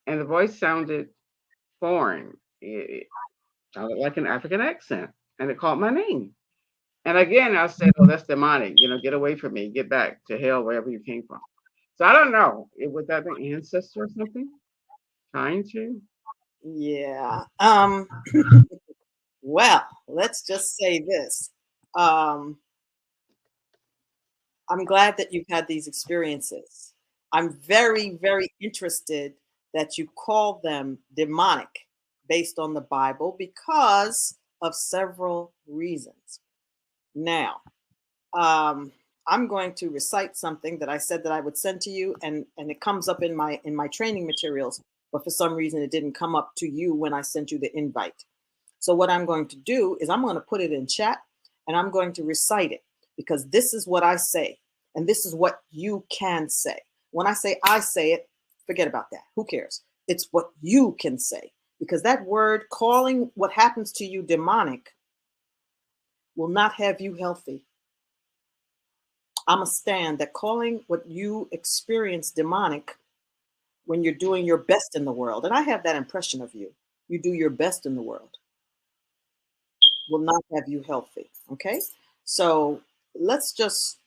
and the voice sounded foreign. It sounded like an African accent, and it called my name. And again, I said, "Oh, that's demonic. Get away from me. Get back to hell wherever you came from." So I don't know. Would that be ancestor or something? Trying to? Yeah. Well, let's just say this. Um, I'm glad that you've had these experiences. I'm very, very interested that you call them demonic based on the Bible because of several reasons. Now, I'm going to recite something that I said that I would send to you, and it comes up in my training materials, but for some reason it didn't come up to you when I sent you the invite. So what I'm going to do is I'm going to put it in chat, and I'm going to recite it, because this is what I say, and this is what you can say. When I say it, forget about that. Who cares? It's what you can say, because that word, calling what happens to you demonic, will not have you healthy. I'm a stand that calling what you experience demonic when you're doing your best in the world, and I have that impression of you, you do your best in the world, will not have you healthy. Okay? So let's just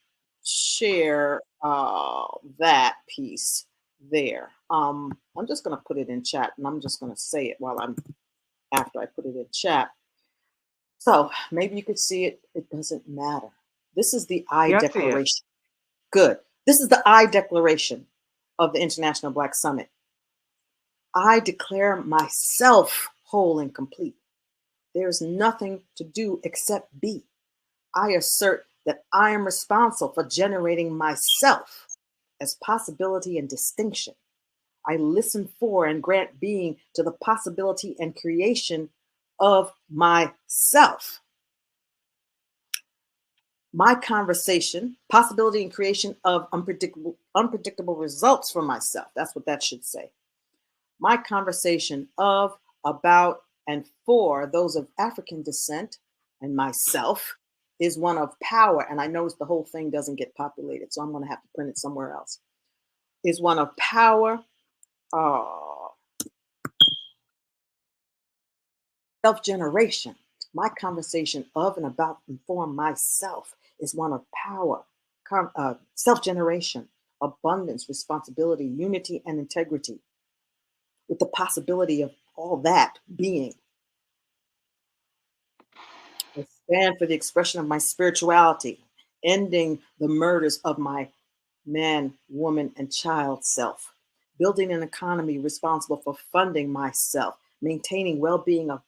share that piece there. I'm just going to put it in chat, and I'm just going to say it after I put it in chat. So maybe you could see it. It doesn't matter. This is the I declaration. Good. This is the I declaration of the International Black Summit. I declare myself whole and complete. There's nothing to do except be. I assert that I am responsible for generating myself as possibility and distinction. I listen for and grant being to the possibility and creation of myself. My conversation, possibility and creation of unpredictable results for myself. That's what that should say. My conversation of, about, and for those of African descent and myself is one of power. And I notice the whole thing doesn't get populated, so I'm going to have to print it somewhere else. Is one of power, self-generation. My conversation of and about and for myself is one of power, self-generation, abundance, responsibility, unity, and integrity, with the possibility of all that being. I stand for the expression of my spirituality, ending the murders of my man, woman, and child self, building an economy responsible for funding myself, maintaining well-being of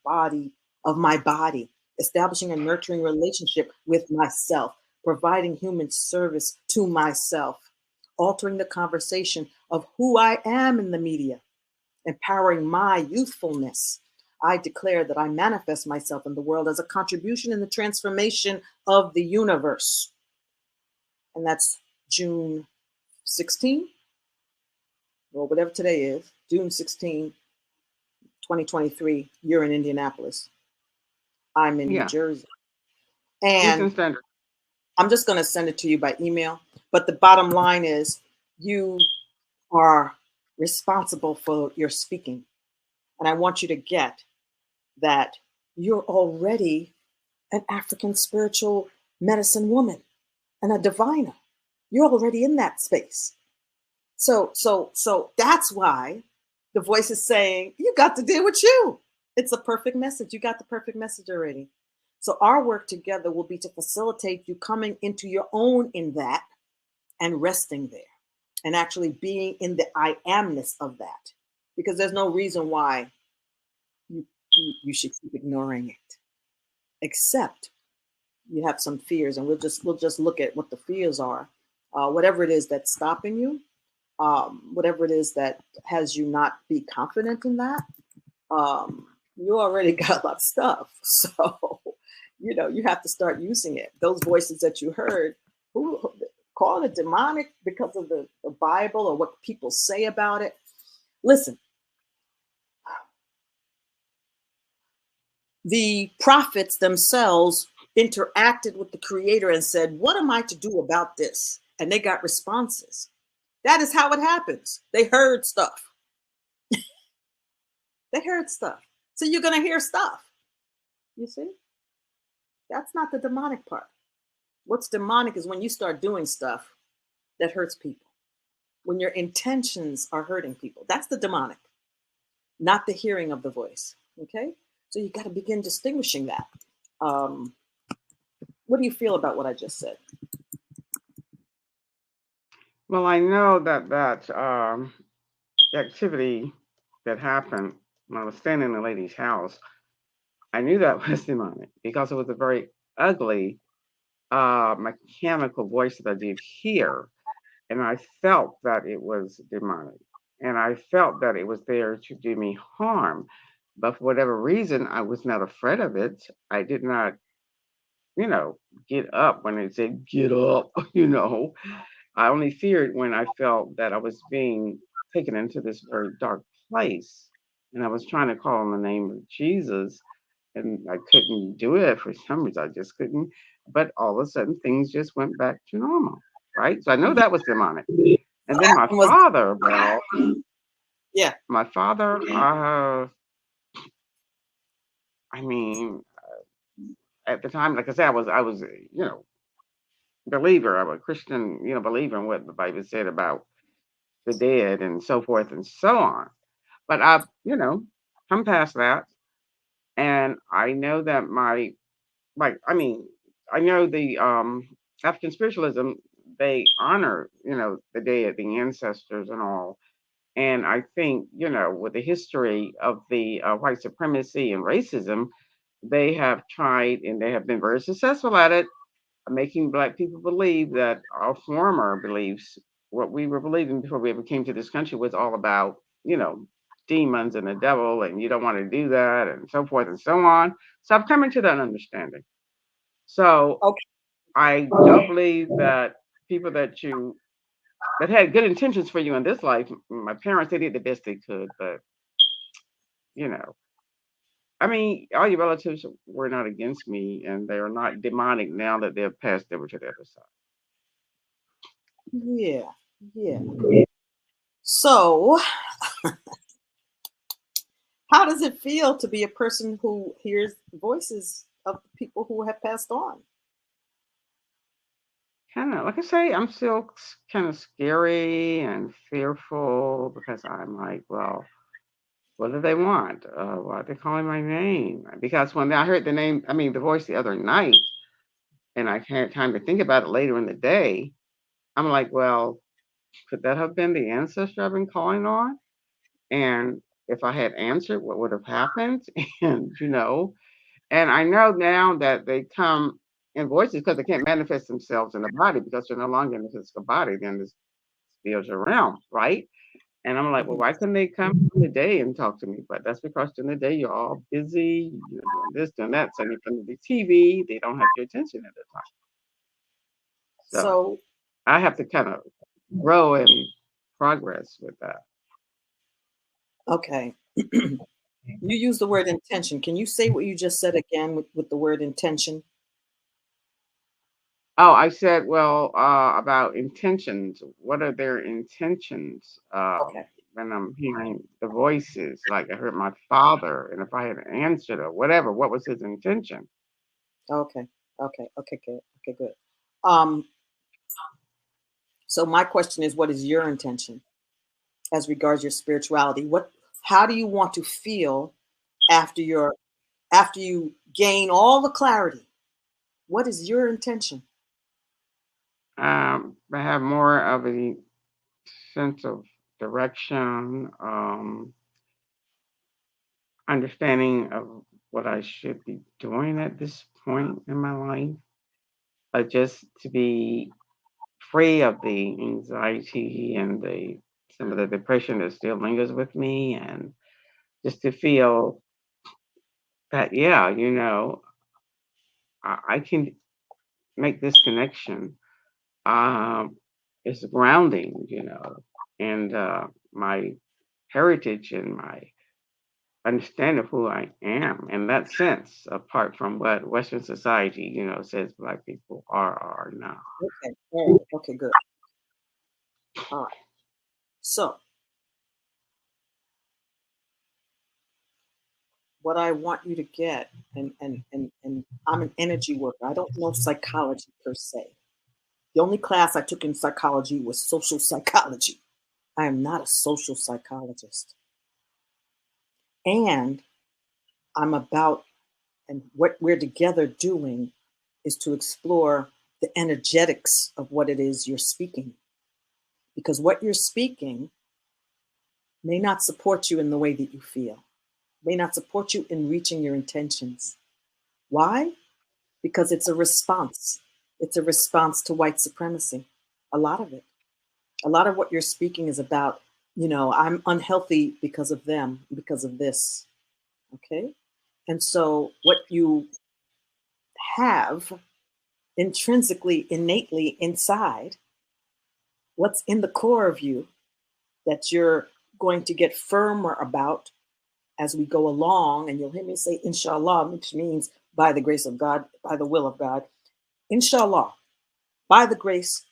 my body, establishing a nurturing relationship with myself, providing human service to myself, altering the conversation of who I am in the media, empowering my youthfulness. I declare that I manifest myself in the world as a contribution in the transformation of the universe. And that's June 16, or whatever today is, June 16, 2023. You're in Indianapolis. I'm in New Jersey. And I'm just going to send it to you by email. But the bottom line is you are responsible for your speaking. And I want you to get that you're already an African spiritual medicine woman and a diviner. You're already in that space. So that's why the voice is saying, you got to deal with you. It's a perfect message. You got the perfect message already. So our work together will be to facilitate you coming into your own in that and resting there and actually being in the I amness of that, because there's no reason why you should keep ignoring it, except you have some fears, and we'll just look at what the fears are. Whatever it is that's stopping you, whatever it is that has you not be confident in that, you already got a lot of stuff. So, you have to start using it. Those voices that you heard, who call it demonic because of the Bible or what people say about it. Listen, the prophets themselves interacted with the Creator and said, what am I to do about this? And they got responses. That is how it happens. They heard stuff. They heard stuff. So you're going to hear stuff. You see? That's not the demonic part. What's demonic is when you start doing stuff that hurts people, when your intentions are hurting people. That's the demonic, not the hearing of the voice. Okay? So you got to begin distinguishing that. What do you feel about what I just said? Well, I know that activity that happened when I was standing in the lady's house, I knew that was demonic because it was a very ugly mechanical voice that I did hear, and I felt that it was demonic, and I felt that it was there to do me harm. But for whatever reason, I was not afraid of it. I did not, you know, get up when it said get up, I only feared when I felt that I was being taken into this very dark place. And I was trying to call on the name of Jesus, and I couldn't do it for some reason. I just couldn't. But all of a sudden, things just went back to normal, right? So I know that was demonic. And then my Was father, well, yeah. my father, I mean, at the time, like I said, I was, believer. I'm a Christian, believer in what the Bible said about the dead and so forth and so on. But I've, come past that. And I know that I know the African spiritualism, they honor, the dead, the ancestors and all. And I think, with the history of the white supremacy and racism, they have tried and they have been very successful at it, making Black people believe that our former beliefs, what we were believing before we ever came to this country, was all about, demons and the devil, and you don't want to do that, and so forth and so on. So I've come into that understanding. So Okay. I don't believe that people that had good intentions for you in this life, my parents, they did the best they could, but you know, I mean, all your relatives were not against me, and they are not demonic now that they've passed over to the other side. Yeah. Yeah. So, how does it feel to be a person who hears voices of the people who have passed on? Kind of like I say, I'm still kind of scary and fearful because I'm like, well, what do they want? Why are they calling my name? Because when I heard the name, I mean, the voice the other night, and I had time to think about it later in the day, I'm like, well, could that have been the ancestor I've been calling on? And if I had answered, what would have happened? And, and I know now that they come in voices because they can't manifest themselves in the body because they're no longer in the physical body. Then this spiritual realm, right? And I'm like, well, Mhm. why couldn't they come in the day and talk to me? But that's because during the day you're all busy, you're doing this, doing that, sitting in front of the TV. They don't have your attention at the time. So So, I have to kind of grow and progress with that. okay. You use the word intention. Can you say what you just said again with the word intention? Oh, I said, well, about intentions. What are their intentions? Okay. When I'm hearing the voices, like I heard my father, and if I had answered or whatever, what was his intention? Okay. Okay. Okay. Good. Okay. Good. Um, so my question is, what is your intention as regards your spirituality? How do you want to feel after after you gain all the clarity? What is your intention? I have more of a sense of direction, understanding of what I should be doing at this point in my life, just to be free of the anxiety and the some of the depression that still lingers with me, and just to feel that, yeah, I can make this connection. It's grounding, and my heritage and my understanding of who I am in that sense, apart from what Western society, says Black people are or are not. Okay. All right. Okay. Good. All right. So what I want you to get, and I'm an energy worker. I don't know psychology per se. The only class I took in psychology was social psychology. I am not a social psychologist. And I'm about, and what we're together doing is to explore the energetics of what it is you're speaking. Because what you're speaking may not support you in the way that you feel, may not support you in reaching your intentions. Why? Because it's a response. It's a response to white supremacy. A lot of it. A lot of what you're speaking is about, I'm unhealthy because of them, because of this. Okay? And so what you have intrinsically, innately inside, what's in the core of you that you're going to get firmer about as we go along, and you'll hear me say inshallah, which means by the grace of God, by the will of God. Inshallah, by the grace,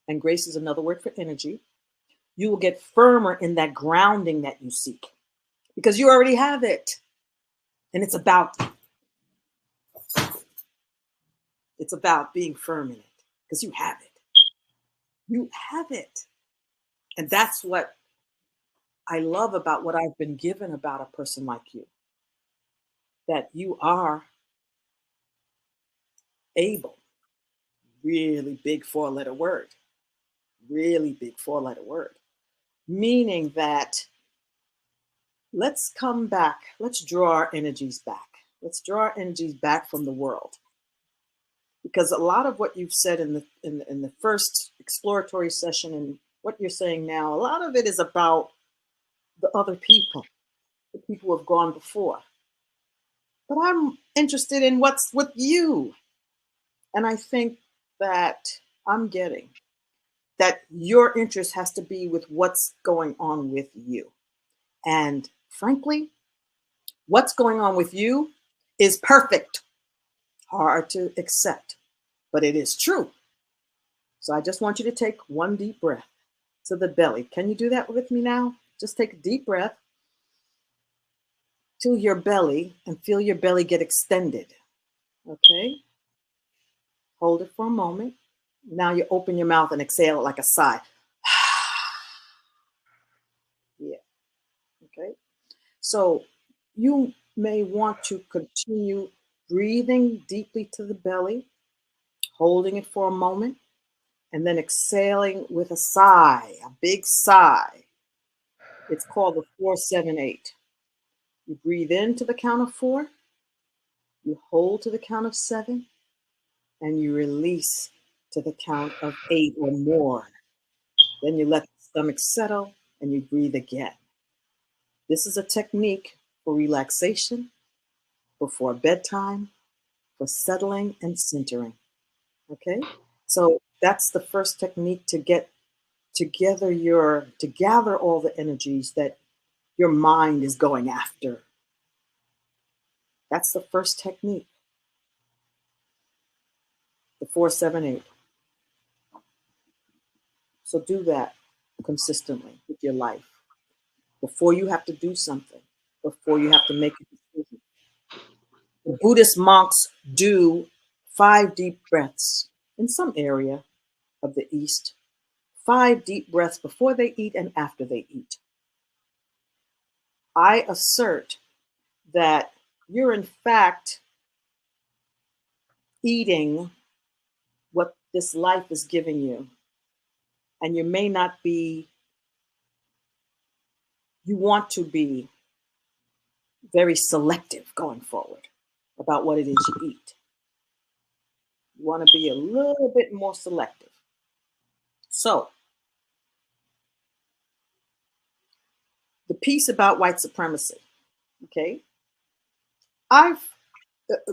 and grace is another word for energy, you will get firmer in that grounding that you seek because you already have it. And it's about being firm in it because you have it. You have it. And that's what I love about what I've been given about a person like you, that you are able, really big 4-letter word, really big 4-letter word, meaning that let's come back. Let's draw our energies back. Let's draw our energies back from the world. Because a lot of what you've said in the first exploratory session and what you're saying now, a lot of it is about the other people, the people who have gone before. But I'm interested in what's with you. And I think that I'm getting that your interest has to be with what's going on with you. And frankly, what's going on with you is perfect. Hard to accept, but it is true. So I just want you to take one deep breath to the belly. Can you do that with me now? Just take a deep breath to your belly and feel your belly get extended. Okay? Hold it for a moment. Now you open your mouth and exhale like a sigh. Yeah. Okay. So you may want to continue breathing deeply to the belly, holding it for a moment, and then exhaling with a sigh, a big sigh. It's called the 4-7-8. You breathe in to the count of 4, you hold to the count of 7, and you release to the count of 8 or more. Then you let the stomach settle and you breathe again. This is a technique for relaxation, before bedtime, for settling and centering. Okay? So that's the first technique to get to gather all the energies that your mind is going after. That's the first technique. The 4-7-8. So do that consistently with your life. Before you have to do something, before you have to make a decision. The Buddhist monks do 5 deep breaths in some area of the East, 5 deep breaths before they eat and after they eat. I assert that you're in fact eating what this life is giving you. And you may not be, you want to be very selective going forward about what it is you eat. You want to be a little bit more selective. So, the piece about white supremacy, okay?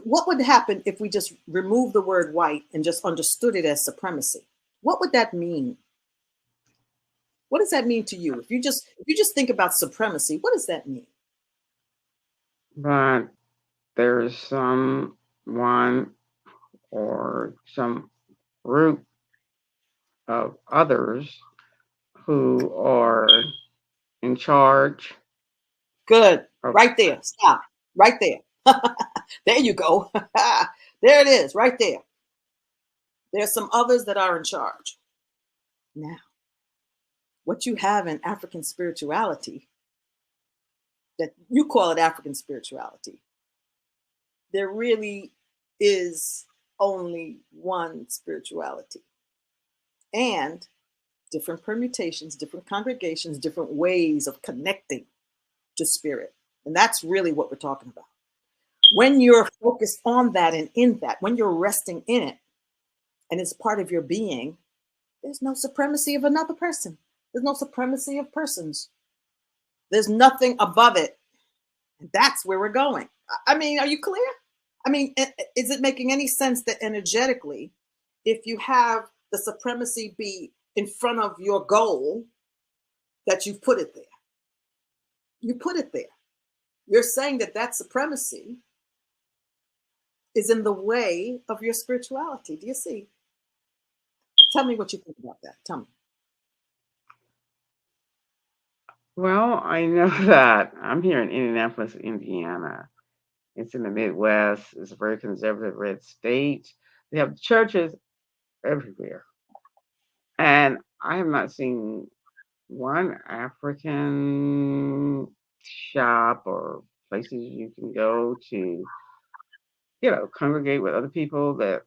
What would happen if we just remove the word white and just understood it as supremacy? What would that mean? What does that mean to you? If you just think about supremacy, what does that mean? But there's someone or some group of others who are in charge. Good. Of, Right there. Stop. Right there. There you go. There it is, right there. There's some others that are in charge. Now, what you have in African spirituality, that you call it African spirituality, there really is only one spirituality. And different permutations, different congregations, different ways of connecting to spirit. And that's really what we're talking about. When you're focused on that and in that, when you're resting in it, and it's part of your being, there's no supremacy of another person. There's no supremacy of persons. There's nothing above it. And that's where we're going. I mean, are you clear? I mean, is it making any sense that energetically, if you have the supremacy be in front of your goal, that you've put it there? You put it there. You're saying that that supremacy is in the way of your spirituality. Do you see? Tell me what you think about that. Tell me. Well, I know that I'm here in Indianapolis, Indiana. It's in the Midwest. It's a very conservative red state. They have churches everywhere. And I have not seen one African shop or places you can go to, congregate with other people that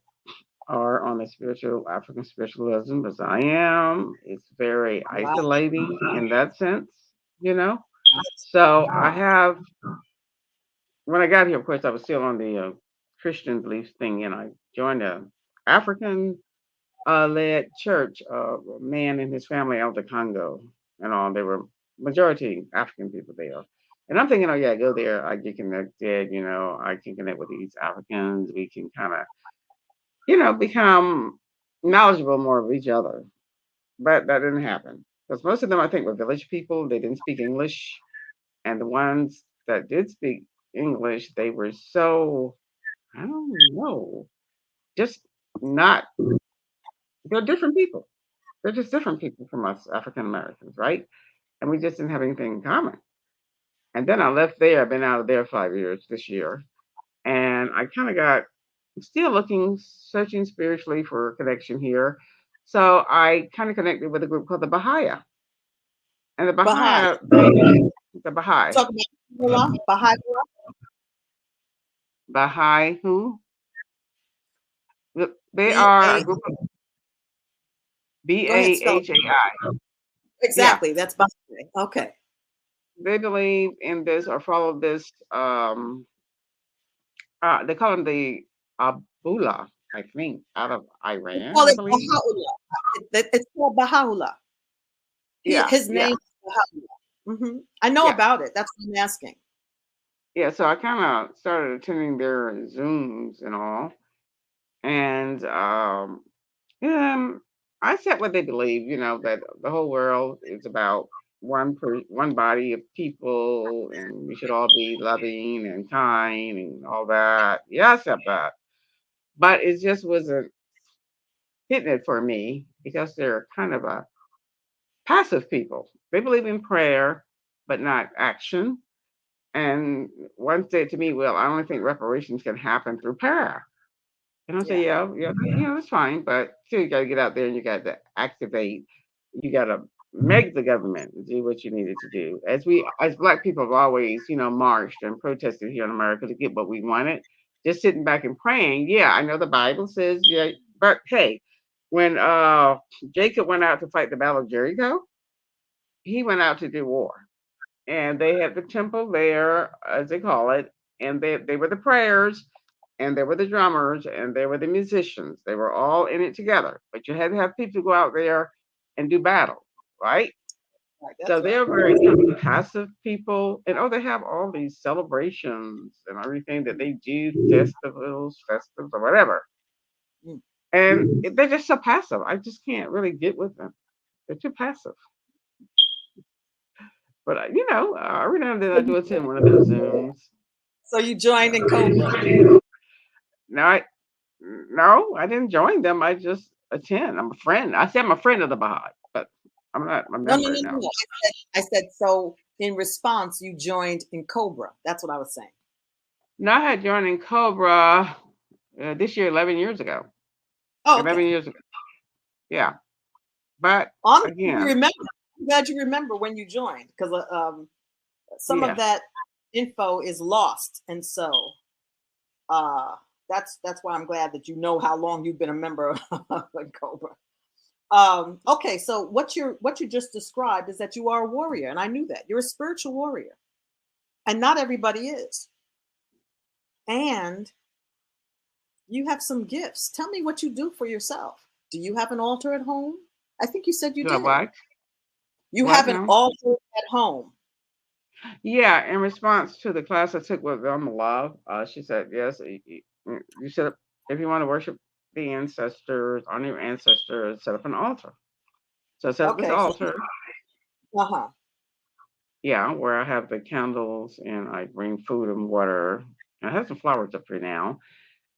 are on the spiritual African spiritualism as I am. It's very Wow. isolating in that sense, you know. So I have, when I got here, of course, I was still on the Christian beliefs thing, and I joined a African led church. A man and his family out of the Congo and all. They were majority African people there. And I'm thinking, oh yeah, go there. I get connected. I can connect with these Africans. We can kind of, become knowledgeable more of each other. But that didn't happen because most of them, I think, were village people. They didn't speak English, and the ones that did speak English, they were so, I don't know, just not. They're different people. They're just different people from us African Americans, right? And we just didn't have anything in common. And then I left there. I've been out of there 5 years this year, and I kind of got still looking, searching spiritually for a connection here. So I kind of connected with a group called the Baha'i. And the Baha'i. Baha'i, the Baha'i, Talk about Baha'i. Baha'i who? They B are a A. group of Go ahead, spell it. Bahai. Yeah, Exactly. That's Baha'i. Okay. they believe in this or follow this. They call them the Abullah, I think, out of They Iran, call I it believe. Baha'u'llah. It's called Baha'u'llah. Yeah, His yeah, name is Baha'u'llah. I know yeah, about it. That's what I'm asking. yeah. So I kind of started attending their Zooms and all, and yeah, I said what they believe. That the whole world is about one body of people, and we should all be loving and kind and all that. Yeah, I said that, but it just wasn't hitting it for me because they're kind of a passive people. They believe in prayer, but not action. And one said to me, "Well, I only think reparations can happen through prayer." And I say, Yeah. "Yeah, yeah, that's fine, but still, you got to get out there and you got to activate. You got to make the government do what you needed to do." As Black people, have always, marched and protested here in America to get what we wanted. Just sitting back and praying. Yeah, I know the Bible says, yeah, but hey, when Jacob went out to fight the Battle of Jericho, he went out to do war, and they had the temple there, as they call it, and they were the prayers, and there were the drummers, and there were the musicians. They were all in it together. But you had to have people go out there and do battle, right? Right. So That's right. they're very kind of passive people, and they have all these celebrations and everything that they do, festivals, or whatever. Mm. And they're just so passive. I just can't really get with them. They're too passive. But every now and then So I do attend one of those Zooms. you joined in Cobra. No, no, I didn't join them. I just attend. I'm a friend. I say I'm a friend of the Baha'i, but I'm not a No, no, member. no, no, No. no. I said so in response, you joined in Cobra. That's what I was saying. Now I had joined in Cobra this year, 11 years ago. Oh, 11 okay. years ago. Yeah. But I'm glad you again, remember. I'm glad you remember when you joined because some of yeah. that info is lost, and so uh, that's why I'm glad that you know how long you've been a member of Cobra. Okay, so what you just described is that you are a warrior, and I knew that you're a spiritual warrior, and not everybody is. And you have some gifts. Tell me what you do for yourself. Do you have an altar at home? I think you said you Do I did. what? You What have an now? altar at home. Yeah. In response to the class I took with Velma Love, she said, yes, you set up, if you want to worship the ancestors, honor your ancestors, set up an altar. So I set up this Okay, so altar. uh-huh. Yeah, where I have the candles and I bring food and water. I have some flowers up here now.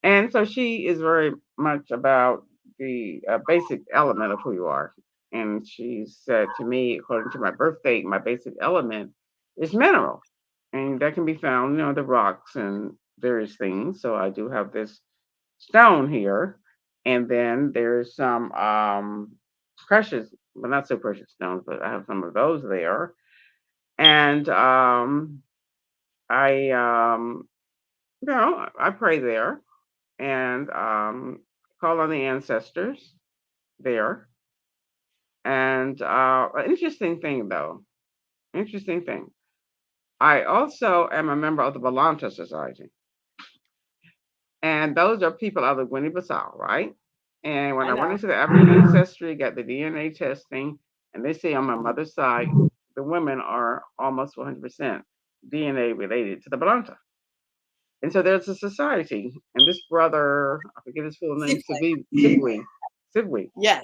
And so she is very much about the basic element of who you are. And she said to me, according to my birth date, my basic element is mineral. And that can be found, the rocks and various things. So I do have this stone here. And then there's some precious, well, not so precious stones, but I have some of those there. And I, I pray there and call on the ancestors there. And an interesting thing, though, interesting thing. I also am a member of the Volanta Society, and those are people out of Guinea-Bissau, right? And when I I went know. into the African ancestry, got the DNA testing, and they say on my Mhm. mother's side, the women are almost 100% DNA related to the Volanta. And so there's a society, and this brother, I forget his full name, Seaplane. Sibwi, Yes.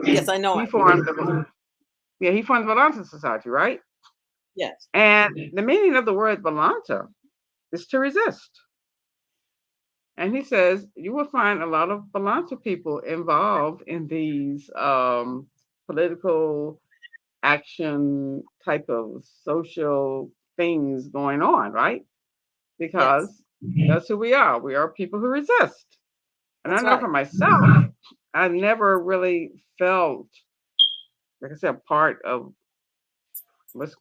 Yes, I know he him. formed he formed the Volanta Society, right? Yes. And the meaning of the word Volanta is to resist. And he says you will find a lot of Volanta people involved in these political action type of social things going on, right? Yes. Because that's who we are. We are people who resist. And I That's know right. for myself, I never really felt, like I said, part of what's,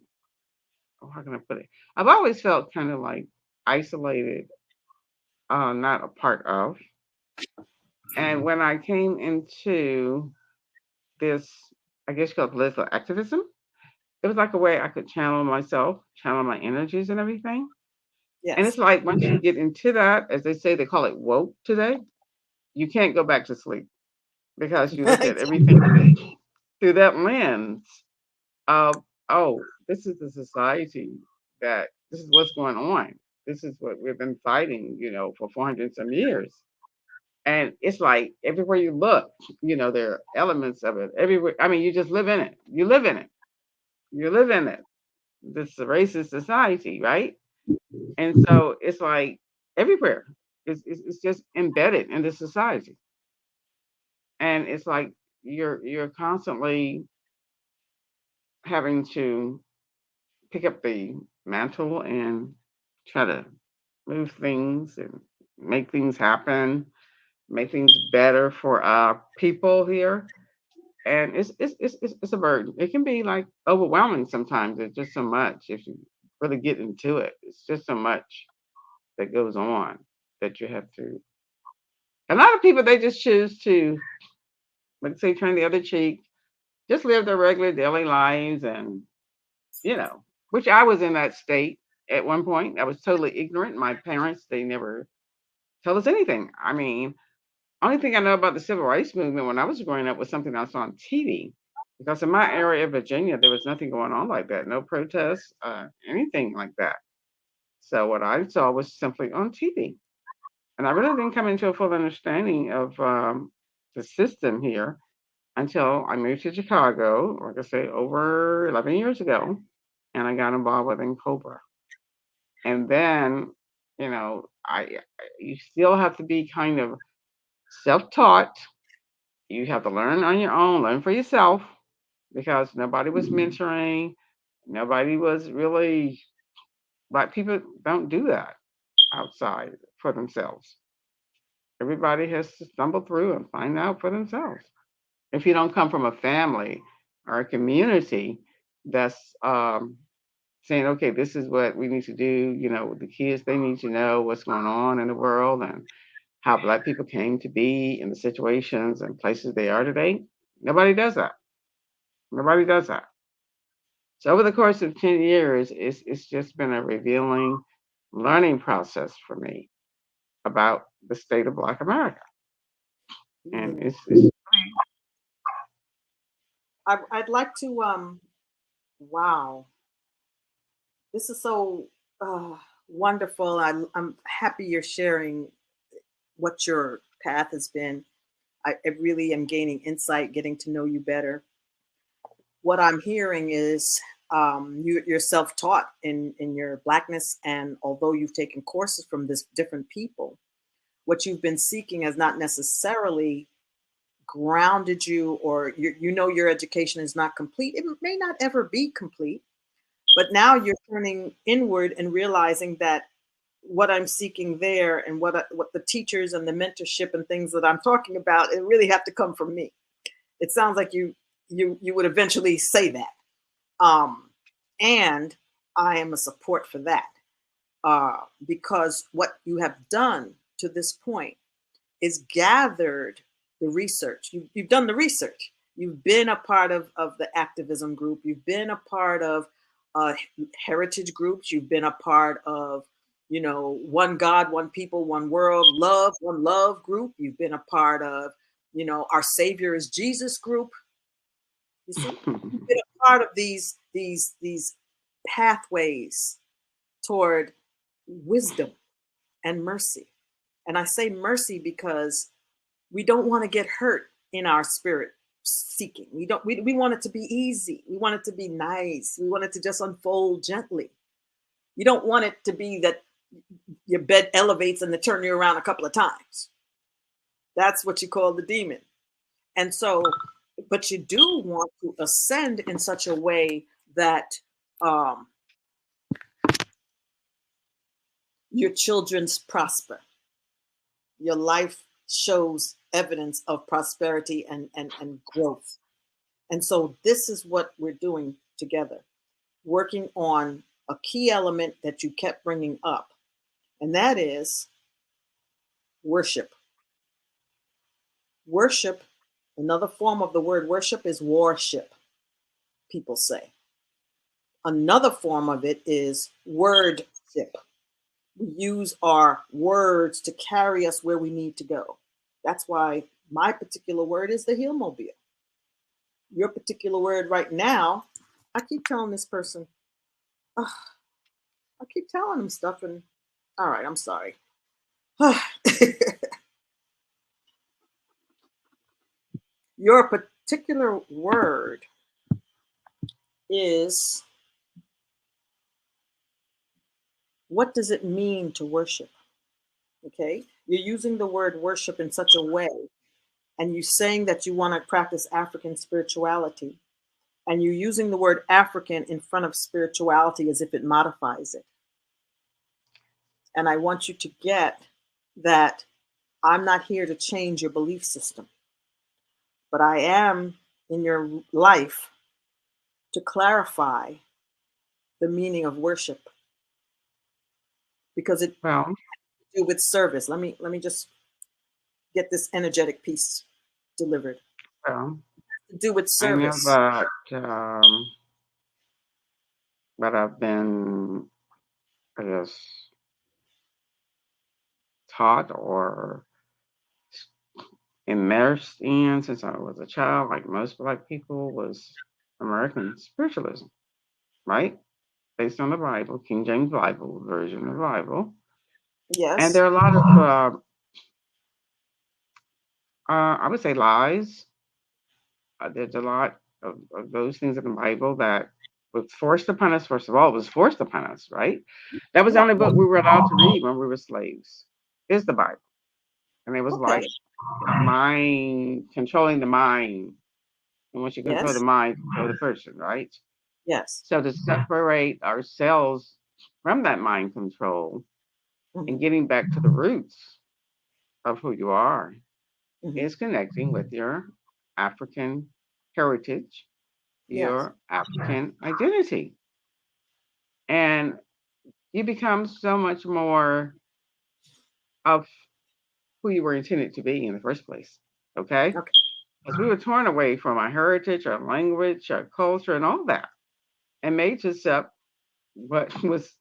how can I put it? I've always felt kind of like isolated, not a part of. And when I came into this, I guess you call it political activism, it was like a way I could channel myself, channel my energies and everything. And it's Yes. like once you get into that, as they say, they call it woke today, you can't go back to sleep because you look at everything through that lens of, oh, this is the society that this is what's going on. This is what we've been fighting, for 400 and some years. And it's like everywhere you look, there are elements of it everywhere. I mean, you just live in it. You live in it. You live in it. This is a racist society, right? And so it's like everywhere. It's just embedded in the society. And it's like you're constantly having to pick up the mantle and try to move things and make things happen, make things better for people here. And it's a burden. It can be like overwhelming sometimes. It's just so much if you really get into it. It's just so much that goes on that you have to. A lot of people they just choose to, like say, turn the other cheek, just live their regular daily lives, and which I was in that state at one point. I was totally ignorant. My parents they never tell us anything. I mean, only thing I know about the civil rights movement when I was growing up was something I saw on TV. Because in my area of Virginia, there was nothing going on like that, no protests, anything like that. So what I saw was simply on TV, and I really didn't come into a full understanding of the system here until I moved to Chicago, like I say, over 11 years ago, and I got involved with Cobra. And then, you still have to be kind of self-taught. You have to learn on your own, learn for yourself, because nobody was mentoring, nobody was really, like people don't do that. outside for themselves. Everybody has to stumble through and find out for themselves. If you don't come from a family or a community that's saying, okay, this is what we need to do, the kids, they need to know what's going on in the world and how Black people came to be in the situations and places they are today. Nobody does that. Nobody does that. So over the course of 10 years, it's just been a revealing learning process for me about the state of Black America. And it's I'd like to, wow, this is so wonderful. I'm happy you're sharing what your path has been. I really am gaining insight, getting to know you better. What I'm hearing is you're self-taught in your Blackness, and although you've taken courses from this different people, what you've been seeking has not necessarily grounded you, or your education is not complete. It may not ever be complete, but now you're turning inward and realizing that what I'm seeking there and what the teachers and the mentorship and things that I'm talking about, it really have to come from me. It sounds like you would eventually say that. And I am a support for that, because what you have done to this point is gathered the research. You've done the research. You've been a part of the activism group. You've been a part of heritage groups. You've been a part of, one God, one people, one world, love, one love group. You've been a part of, our Savior is Jesus group. You see, you've been a part of these pathways toward wisdom and mercy. And I say mercy because we don't want to get hurt in our spirit seeking. We want it to be easy. We want it to be nice. We want it to just unfold gently. You don't want it to be that your bed elevates and they turn you around a couple of times. That's what you call the demon. And so, but you do want to ascend in such a way that your children's prosper. Your life shows evidence of prosperity and growth. And so this is what we're doing together, working on a key element that you kept bringing up, and that is worship. Worship, another form of the word worship is worship, people say. Another form of it is wordship. We use our words to carry us where we need to go. That's why my particular word is the HealMobile. Your particular word right now, I keep telling this person, ugh, I keep telling them stuff, and all right, I'm sorry. Your particular word is, what does it mean to worship? Okay, you're using the word worship in such a way, and you're saying that you want to practice African spirituality, and you're using the word African in front of spirituality as if it modifies it. And I want you to get that I'm not here to change your belief system, but I am in your life to clarify the meaning of worship, because it well, do with service. Let me just get this energetic piece delivered. well, To do with I know service. that I've been, I guess, taught or immersed in since I was a child, like most Black people, was American spiritualism, right? Based on the Bible, King James Bible version of the Bible. And Yes. there are a lot of, I would say, lies. There's a lot of those things in the Bible that was forced upon us. First of all, it was forced upon us, right? That was the Yeah. only book we were allowed to read when we were slaves, is the Bible. And it was Okay. like mind, controlling the mind. And once you control the Yes. mind, you control the person, right? Yes. So to separate ourselves from that mind control, and Mhm. getting back to the roots of who you are Mhm. is connecting with your African heritage, Yes. your African identity. And you become so much more of who you were intended to be in the first place. Okay? Okay. Because we were torn away from our heritage, our language, our culture, and all that, and made to accept what was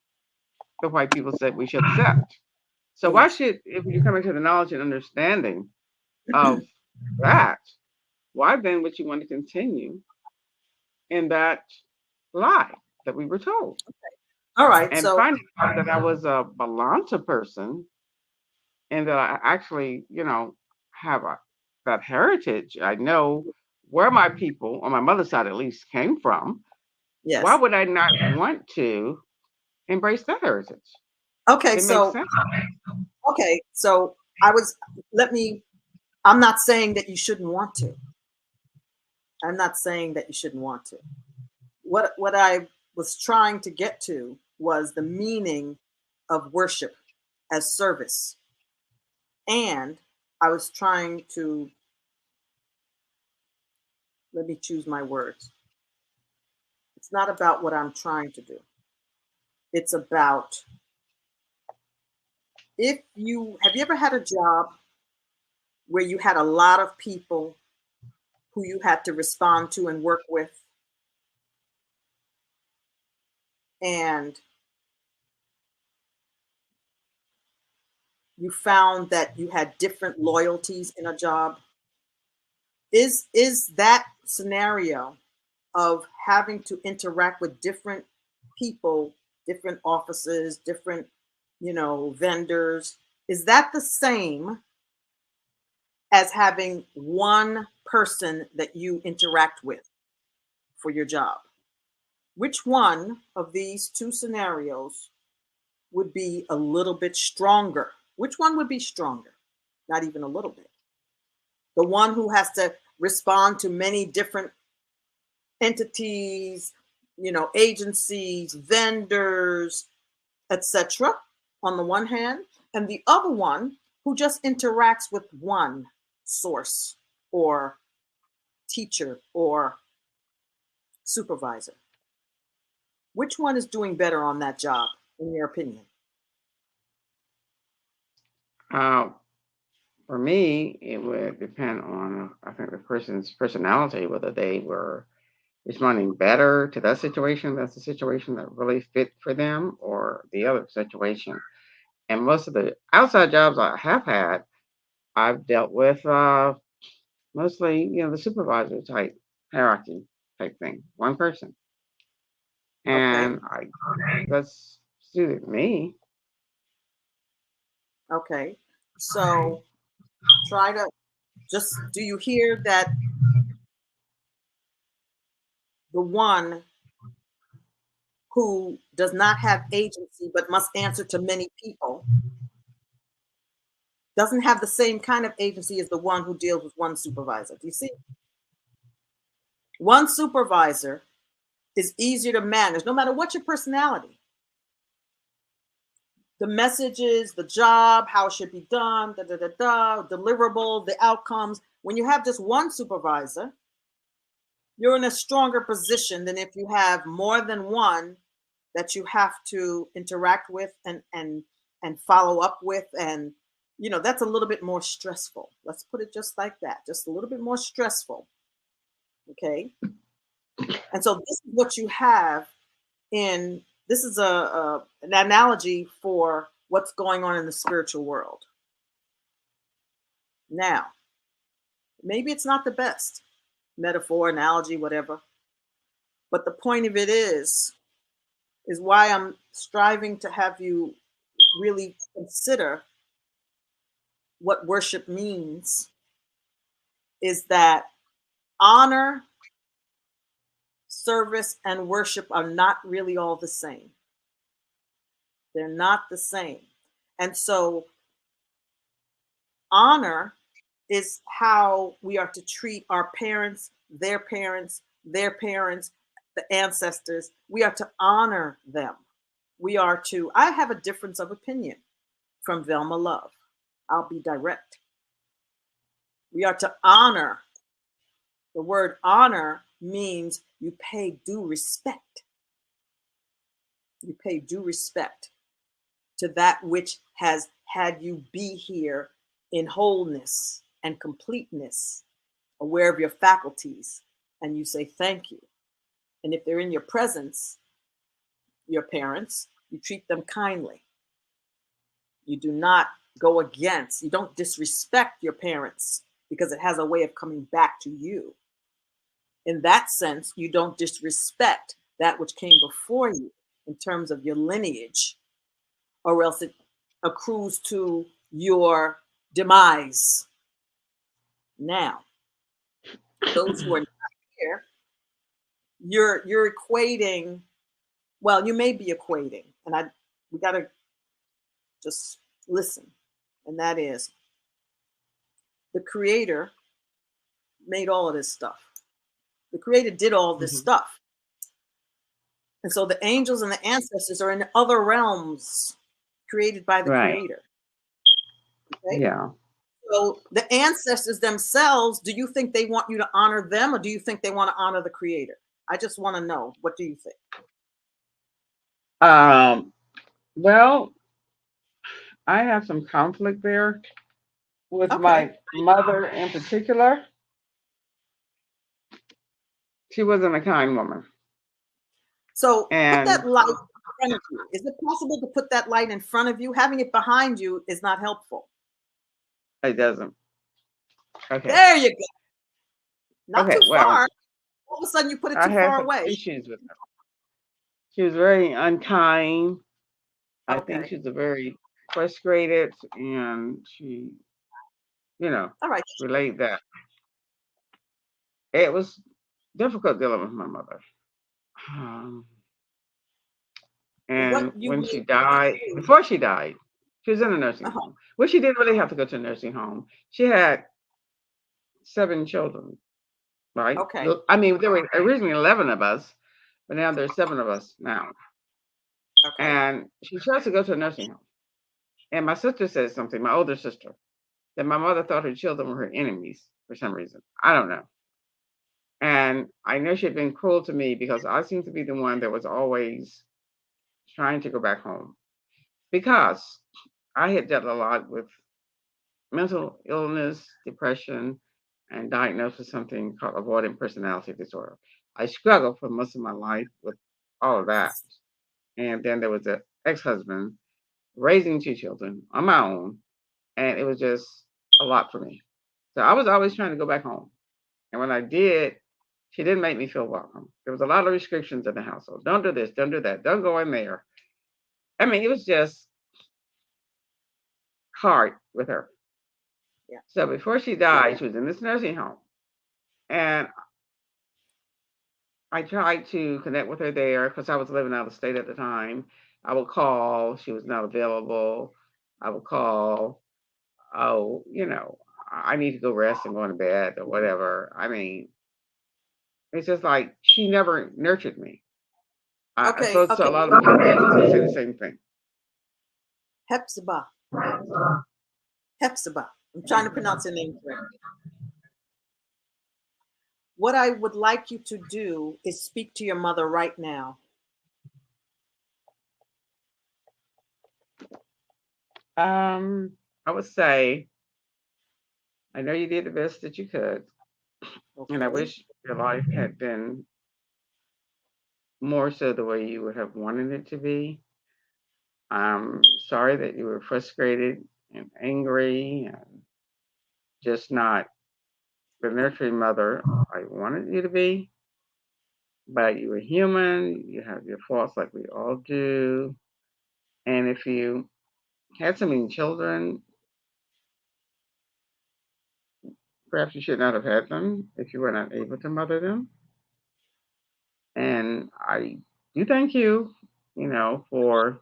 the white people said we should accept. So why Yes. should, if you're coming to the knowledge and understanding of that, why then would you want to continue in that lie that we were told? All right. And So, finding out that I was a Balanta person and that I actually, have that heritage. I know where my people, on my mother's side at least, came from. Why yes. would I not want to embrace that heritage? Okay. It makes So, sense. okay. So I was, let me, I'm not saying that you shouldn't want to. I'm not saying that you shouldn't want to. What I was trying to get to was the meaning of worship as service. And I was trying to, let me choose my words. It's not about what I'm trying to do. It's about, if you have you ever had a job where you had a lot of people who you had to respond to and work with, and you found that you had different loyalties in a job? Is that scenario of having to interact with different people, different offices, different, vendors, is that the same as having one person that you interact with for your job? Which one of these two scenarios would be a little bit stronger? Which one would be stronger? Not even a little bit. The one who has to respond to many different entities, agencies, vendors, etc., on the one hand, and the other one who just interacts with one source or teacher or supervisor. Which one is doing better on that job, in your opinion? Uh, for me, it would depend on, I think, the person's personality, whether they were responding better to that situation, that's the situation that really fit for them, or the other situation. And most of the outside jobs I have had, I've dealt with mostly, the supervisor type hierarchy type thing, one person. Okay. And that's suited me. Okay. So try to just, do you hear that the one who does not have agency but must answer to many people doesn't have the same kind of agency as the one who deals with one supervisor? Do you see? One supervisor is easier to manage no matter what your personality. The messages, the job, how it should be done, deliverable, the outcomes. When you have just one supervisor, you're in a stronger position than if you have more than one that you have to interact with and follow up with. And that's a little bit more stressful. Let's put it just like that, just a little bit more stressful. Okay. And so this is what you have in, this is an analogy for what's going on in the spiritual world now. Maybe it's not the best metaphor, analogy, whatever, but the point of it is why I'm striving to have you really consider what worship means, is that honor, service, and worship are not really all the same. They're not the same. And so honor is how we are to treat our parents, their parents, their parents, the ancestors. We are to honor them. We are to, I have a difference of opinion. from Velma Love. I'll be direct. We are to honor. The word honor means you pay due respect. You pay due respect to that which has had you be here in wholeness and completeness, aware of your faculties, and you say thank you. And if they're in your presence, your parents, you treat them kindly. You do not go against, you don't disrespect your parents because it has a way of coming back to you. In that sense, you don't disrespect that which came before you in terms of your lineage, or else it accrues to your demise. Now, those who are not here, you're equating, well, you may be equating, and we gotta just listen. And that is, the creator made all of this stuff. The creator did all this stuff. And so the angels and the ancestors are in other realms created by the Right. creator. Okay? Yeah. So the ancestors themselves, do you think they want you to honor them, or do you think they want to honor the creator? I just want to know, what do you think? Well, I have some conflict there with Okay. my mother in particular. She wasn't a kind woman. So put And that light in front of you. Is it possible to put that light in front of you? Having it behind you is not helpful. it doesn't. Okay. There you go. Not Okay. too Well, far. All of a sudden you put it I too had far some away. issues with her. She was very unkind. I think Okay. she's a very frustrated, and she, you know, All right. relayed that. It was difficult dealing with my mother. Um, What and you when may she died, before she died, she was in a nursing uh-huh. home. Well, she didn't really have to go to a nursing home. She had 7 children, right? Okay. I mean, there were originally 11 of us, but now there's 7 of us now. Okay. And she chose to go to a nursing home. And my sister said something, my older sister, that my mother thought her children were her enemies for some reason. I don't know. And I know she had been cruel to me because I seemed to be the one that was always trying to go back home, because I had dealt a lot with mental illness, depression, and diagnosed with something called avoidant personality disorder. I struggled for most of my life with all of that. And then there was an ex-husband raising 2 children on my own, and it was just a lot for me. So I was always trying to go back home. And when I did, she didn't make me feel welcome. There was a lot of restrictions in the household. Don't do this, don't do that, don't go in there. I mean, it was just hard with her. Yeah. So before she died, she was in this nursing home. And I tried to connect with her there because I was living out of state at the time. I would call, she was not available. I would call, oh, I need to go rest and go to bed or whatever. I mean, it's just like she never nurtured me. I Okay. suppose to Okay. a lot of the angels would say the same thing. Hepzibah. Hepzibah. I'm trying to pronounce your name correctly. What I would like you to do is speak to your mother right now. I would say, I know you did the best that you could, and I Okay. wish your life had been more so the way you would have wanted it to be. I'm sorry that you were frustrated and angry and just not the nurturing mother I wanted you to be. But you were human, you have your faults like we all do. And if you had so many children, perhaps you should not have had them if you were not able to mother them. And I do thank you, for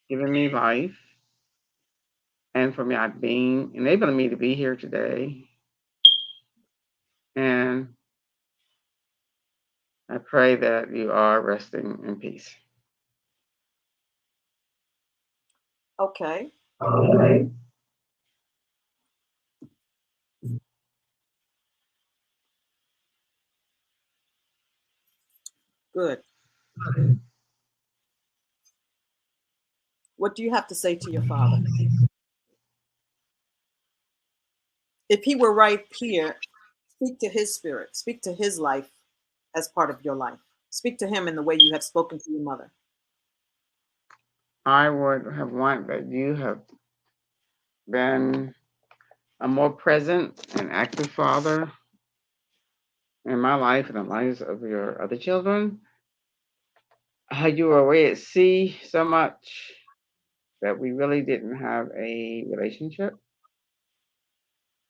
giving me life and for me being enabling me to be here today. And I pray that you are resting in peace. Okay. Good. What do you have to say to your father? If he were right here, speak to his spirit, speak to his life as part of your life. Speak to him in the way you have spoken to your mother. I would have wanted that you have been a more present and active father in my life and the lives of your other children. How you were away at sea so much that we really didn't have a relationship.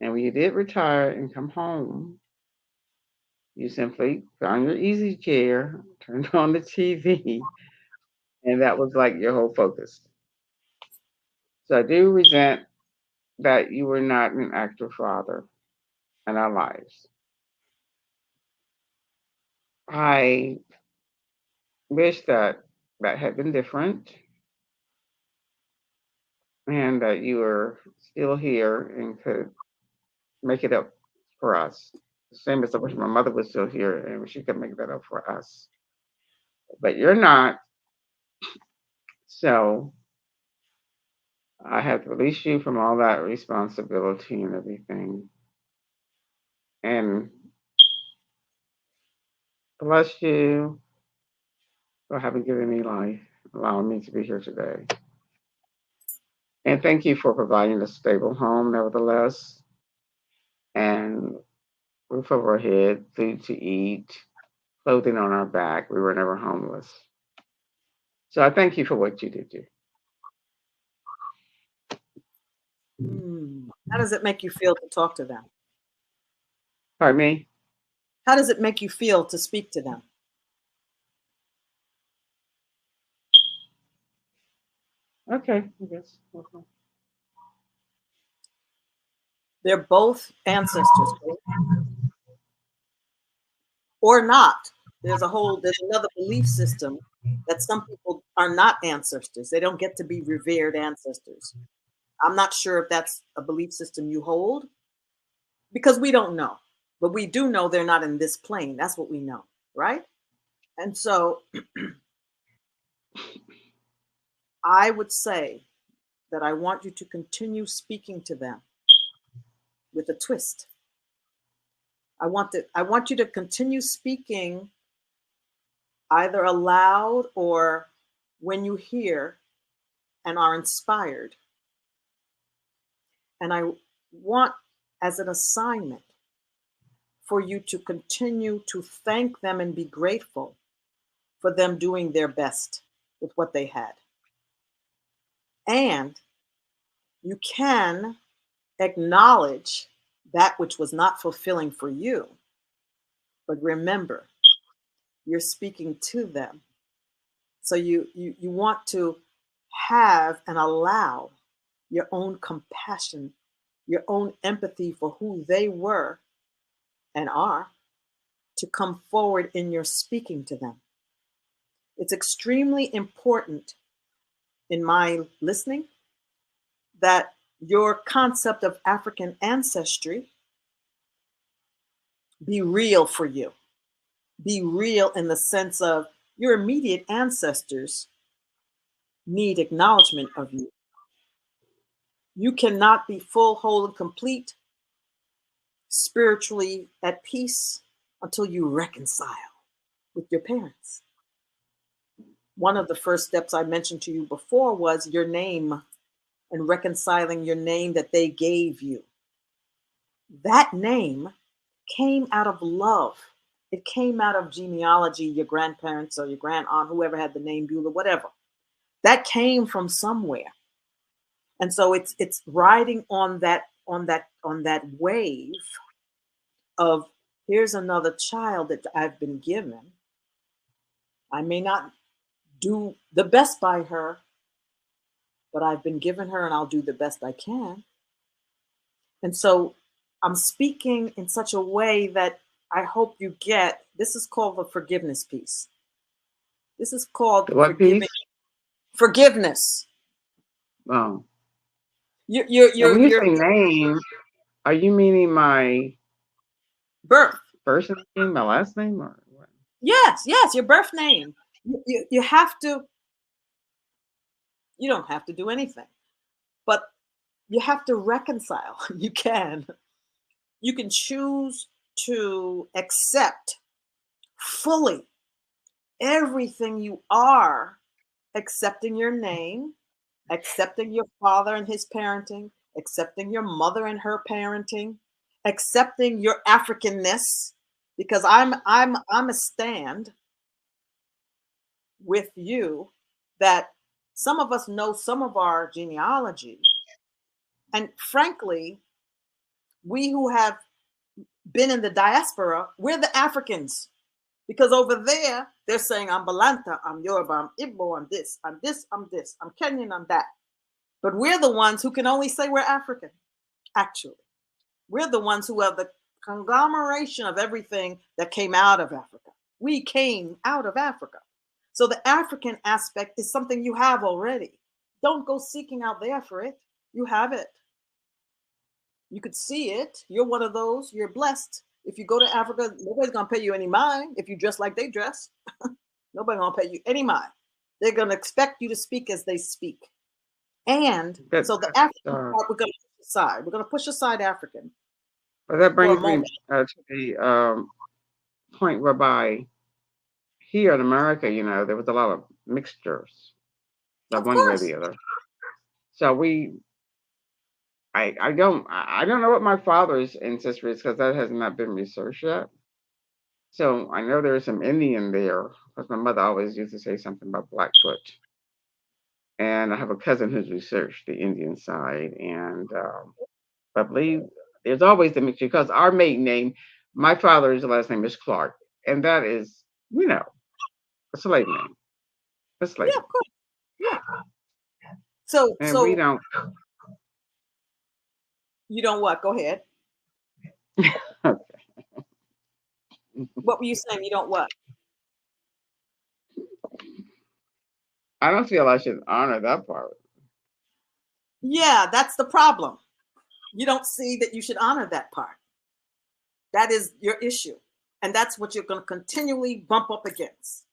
And when you did retire and come home, you simply found your easy chair, turned on the TV, and that was like your whole focus. So I do resent that you were not an active father in our lives. I wish that that had been different and that you were still here and could make it up for us. The same as I wish my mother was still here and she could make that up for us. But you're not, so I have to release you from all that responsibility and everything. And bless you for having given me life, allowing me to be here today. And thank you for providing a stable home, nevertheless, and roof over our head, food to eat, clothing on our back. We were never homeless. So I thank you for what you did do. How does it make you feel to talk to them? Pardon me? How does it make you feel to speak to them? Okay, I guess. Okay. They're both ancestors, or not. There's another belief system that some people are not ancestors. They don't get to be revered ancestors. I'm not sure if that's a belief system you hold because we don't know. But we do know they're not in this plane. That's what we know, right? And so I would say that I want you to continue speaking to them with a twist. I want you to continue speaking either aloud or when you hear and are inspired. And I want as an assignment for you to continue to thank them and be grateful for them doing their best with what they had. And you can acknowledge that which was not fulfilling for you. But remember, you're speaking to them. So you want to have and allow your own compassion, your own empathy for who they were and are to come forward in your speaking to them. It's extremely important in my listening that your concept of African ancestry be real for you. Be real in the sense of your immediate ancestors need acknowledgement of you. You cannot be full, whole, and complete, spiritually at peace until you reconcile with your parents. One of the first steps I mentioned to you before was your name and reconciling your name that they gave you. That name came out of love. It came out of genealogy, your grandparents or your grand aunt, whoever had the name Beulah, whatever. That came from somewhere. And so it's riding on that wave of here's another child that I've been given. I may not do the best by her, but I've been given her and I'll do the best I can. And so I'm speaking in such a way that I hope you get. This is called the forgiveness piece. This is called What piece? forgiveness. Oh. And when you Your say name, are you meaning my birth. first name, my last name, or what? Yes, your birth name. You have to. You don't have to do anything, but you have to reconcile. You can. You can choose to accept fully everything you are, accepting your name, accepting your father and his parenting, accepting your mother and her parenting, accepting your Africanness, because I'm a stand with you that some of us know some of our genealogy, and frankly, we who have been in the diaspora, we're the Africans. Because over there, they're saying, I'm Balanta, I'm Yoruba, I'm Igbo, I'm this, I'm this, I'm this, I'm Kenyan, I'm that. But we're the ones who can only say we're African, actually. We're the ones who are the conglomeration of everything that came out of Africa. We came out of Africa. So the African aspect is something you have already. Don't go seeking out there for it. You have it. You could see it. You're one of those. You're blessed. If you go to Africa, nobody's gonna pay you any mind if you dress like they dress. Nobody's gonna pay you any mind. They're gonna expect you to speak as they speak. And That, so the that, African part we're gonna push aside. We're gonna push aside African but that for a brings me moment. to the point whereby here in America, there was a lot of mixtures, the Of one way or course. the other. So I don't know what my father's ancestry is because that has not been researched yet. So I know there's some Indian there because my mother always used to say something about Blackfoot. And I have a cousin who's researched the Indian side, and I believe there's always the mixture because our maiden name, my father's last name is Clark, and that is, a slave name, a slave Yeah, name. of course. Yeah. So And we don't. you don't what? Go ahead. What were you saying? You don't what? I don't feel I should honor that part. Yeah, that's the problem. You don't see that you should honor that part. That is your issue. And that's what you're going to continually bump up against.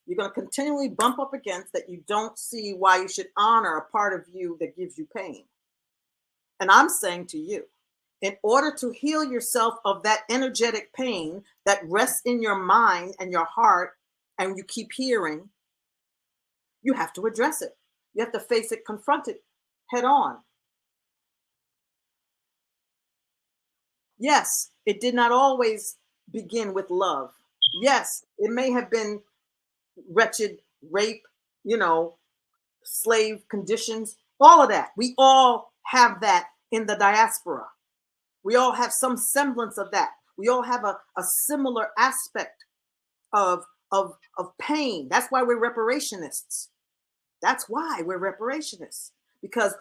You're going to continually bump up against that you don't see why you should honor a part of you that gives you pain. And I'm saying to you, in order to heal yourself of that energetic pain that rests in your mind and your heart, and you keep hearing, you have to address it. You have to face it, confront it head on. Yes, it did not always begin with love. Yes, it may have been wretched rape, you know, slave conditions, all of that. We all have that in the diaspora. We all have some semblance of that. We all have a similar aspect of pain. That's why we're reparationists. That's why we're reparationists. Because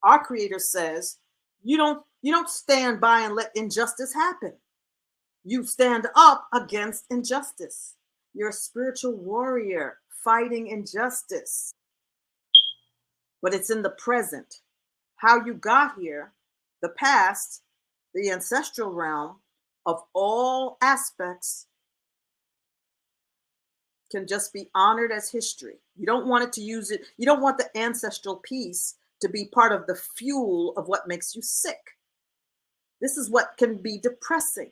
our creator says, you don't stand by and let injustice happen. You stand up against injustice. You're a spiritual warrior fighting injustice. But it's in the present. How you got here, the past, the ancestral realm of all aspects can just be honored as history. You don't want it to use it. You don't want the ancestral piece to be part of the fuel of what makes you sick. This is what can be depressing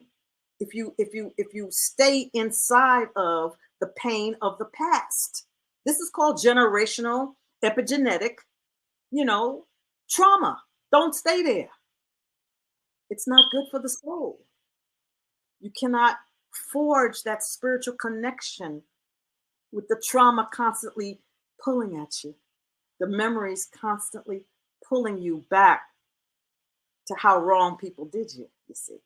if you stay inside of the pain of the past. This is called generational epigenetic, trauma. Don't stay there. It's not good for the soul. You cannot forge that spiritual connection with the trauma constantly pulling at you, the memories constantly pulling you back to how wrong people did you, you see.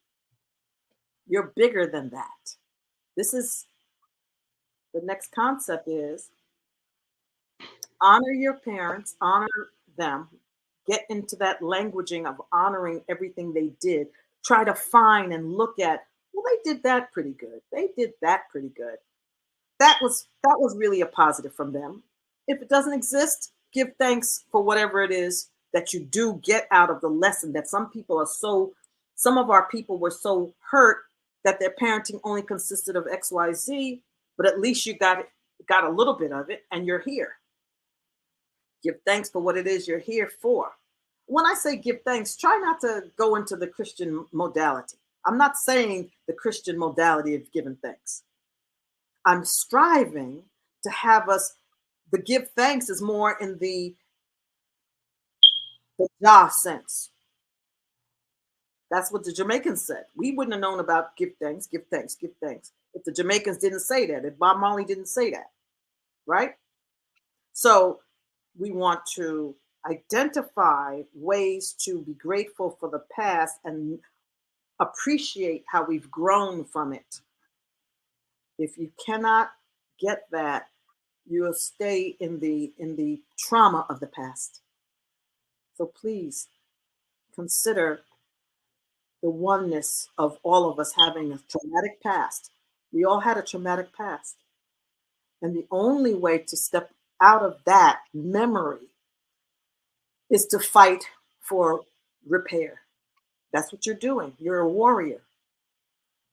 You're bigger than that. This is the next concept is honor your parents, honor them, get into that languaging of honoring everything they did. Try to find and look at, well, they did that pretty good. They did that pretty good. That was really a positive from them. If it doesn't exist, give thanks for whatever it is that you do get out of the lesson, that some of our people were so hurt that their parenting only consisted of XYZ, but at least you got a little bit of it and you're here. Give thanks for what it is you're here for. When I say give thanks, try not to go into the Christian modality. I'm not saying the Christian modality of giving thanks. I'm striving to have us, the give thanks is more in the Jah sense. That's what the Jamaicans said. We wouldn't have known about give thanks, give thanks, give thanks if the Jamaicans didn't say that, if Bob Marley didn't say that, right? So we want to identify ways to be grateful for the past and appreciate how we've grown from it. If you cannot get that, you'll stay in the trauma of the past. So please consider the oneness of all of us having a traumatic past. We all had a traumatic past. And the only way to step out of that memory is to fight for repair. That's what you're doing. You're a warrior.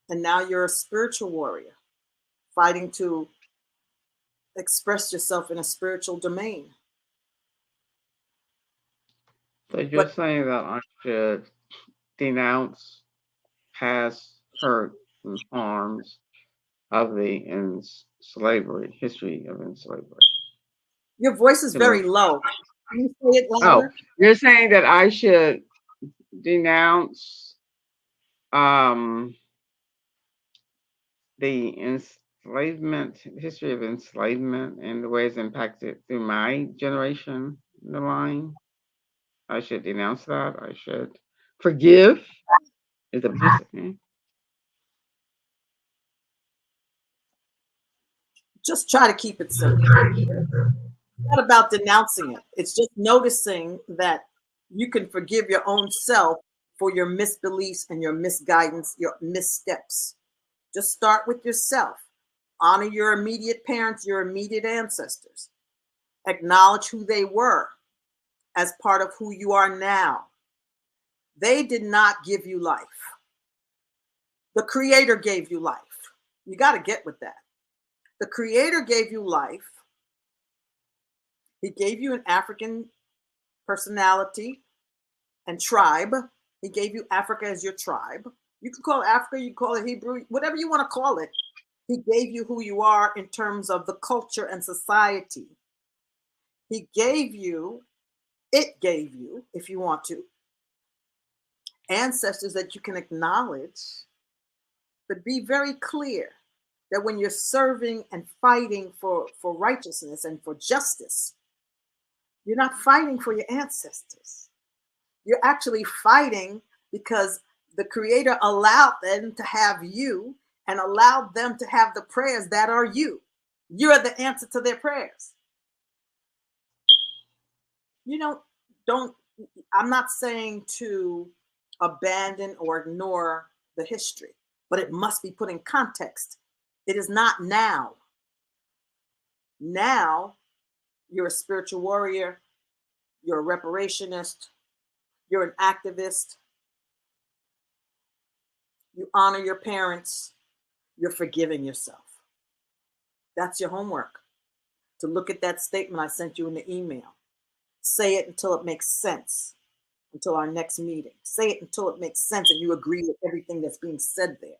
And now you're a spiritual warrior, fighting to express yourself in a spiritual domain. So you're saying that I should denounce past hurt and harms of the slavery, history of slavery. Your voice is very low. Can you say it louder? Oh, you're saying that I should denounce the enslavement, history of enslavement, and the ways impacted through my generation, the line. I should denounce that. I should forgive. Is that what you're saying? Just try to keep it simple. It's not about denouncing it. It's just noticing that you can forgive your own self for your misbeliefs and your misguidance, your missteps. Just start with yourself. Honor your immediate parents, your immediate ancestors. Acknowledge who they were as part of who you are now. They did not give you life. The Creator gave you life. You got to get with that. The Creator gave you life. He gave you an African personality and tribe. He gave you Africa as your tribe. You can call it Africa, you can call it Hebrew, whatever you want to call it. He gave you who you are in terms of the culture and society. It gave you, if you want to, ancestors that you can acknowledge, but be very clear that when you're serving and fighting for righteousness and for justice, you're not fighting for your ancestors. You're actually fighting because the Creator allowed them to have you and allowed them to have the prayers that are you. You're the answer to their prayers. I'm not saying to abandon or ignore the history, but it must be put in context. It is not now. Now, you're a spiritual warrior, you're a reparationist, you're an activist, you honor your parents, you're forgiving yourself. That's your homework. To look at that statement I sent you in the email. Say it until it makes sense. Until our next meeting. Say it until it makes sense and you agree with everything that's being said there.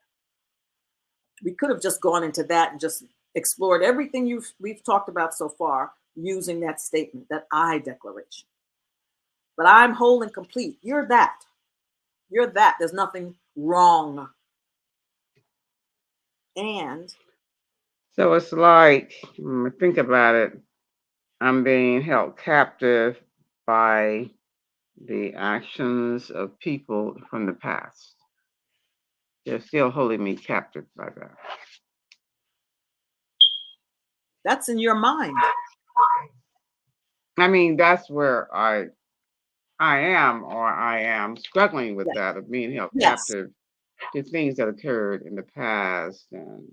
We could have just gone into that and just explored everything we've talked about so far using that statement, that I declaration. But I'm whole and complete. You're that. You're that. There's nothing wrong. And so it's like, think about it, I'm being held captive by the actions of people from the past. They're still holding me captive by that. That's in your mind. I mean, that's where I am struggling with that, of being held captive to things that occurred in the past. And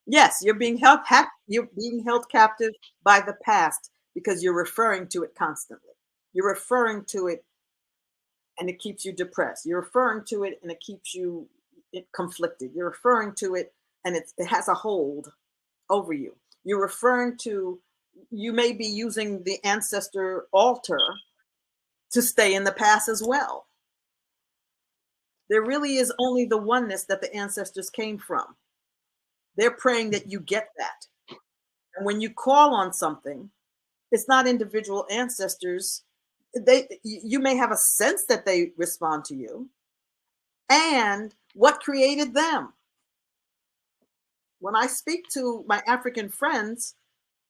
yes, you're being held captive by the past because you're referring to it constantly. You're referring to it and it keeps you depressed. You're referring to it and it keeps you conflicted. You're referring to it and it has a hold over you. You're referring to, you may be using the ancestor altar to stay in the past as well. There really is only the oneness that the ancestors came from. They're praying that you get that. And when you call on something, it's not individual ancestors. You may have a sense that they respond to you, and what created them. When I speak to my African friends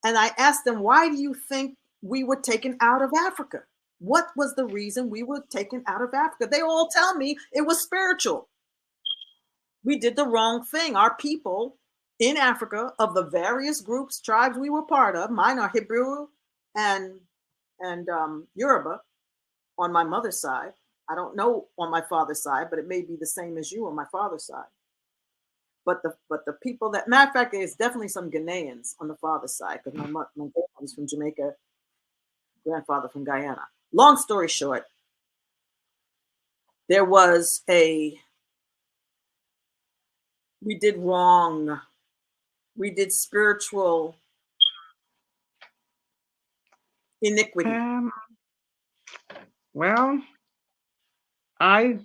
and I ask them, why do you think we were taken out of Africa? What was the reason we were taken out of Africa? They all tell me it was spiritual. We did the wrong thing. Our people in Africa, of the various groups, tribes we were part of, mine are Hebrew and Yoruba on my mother's side. I don't know on my father's side, but it may be the same as you on my father's side. But the people that, matter of fact, there's definitely some Ghanaians on the father's side, because my grandfather's from Jamaica, grandfather from Guyana. Long story short, there was we did wrong. We did spiritual iniquity. Well, I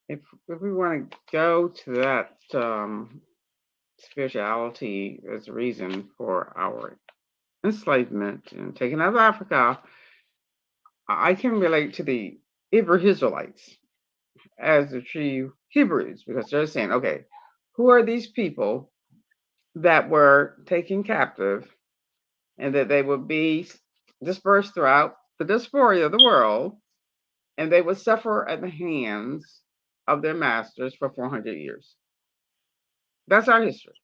if we want to go to that spirituality as a reason for our enslavement and taking out of Africa, I can relate to the Hebrew Israelites as the true Hebrews, because they're saying, okay, who are these people that were taken captive and that they would be dispersed throughout the diaspora of the world, and they would suffer at the hands of their masters for 400 years. That's our history.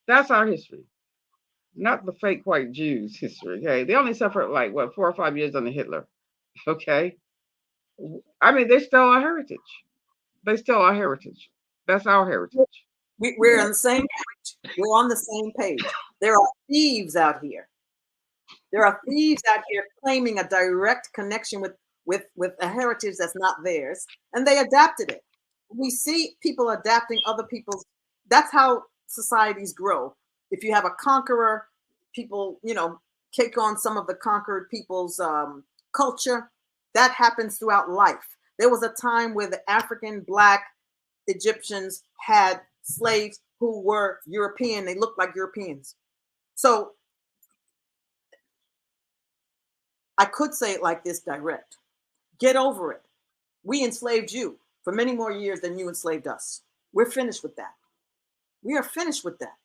That's our history. Not the fake white Jews history. Okay. They only suffered like 4 or 5 years under Hitler. Okay. I mean, they stole our heritage. They stole our heritage. That's our heritage. We're on the same page. We're on the same page. There are thieves out here. There are thieves out here claiming a direct connection with a heritage that's not theirs, and they adapted it. We see people adapting other people's. That's how societies grow. If you have a conqueror, people, take on some of the conquered people's culture. That happens throughout life. There was a time where the African Black Egyptians had slaves who were European. They looked like Europeans. So I could say it like this direct. Get over it. We enslaved you for many more years than you enslaved us. We're finished with that. We are finished with that.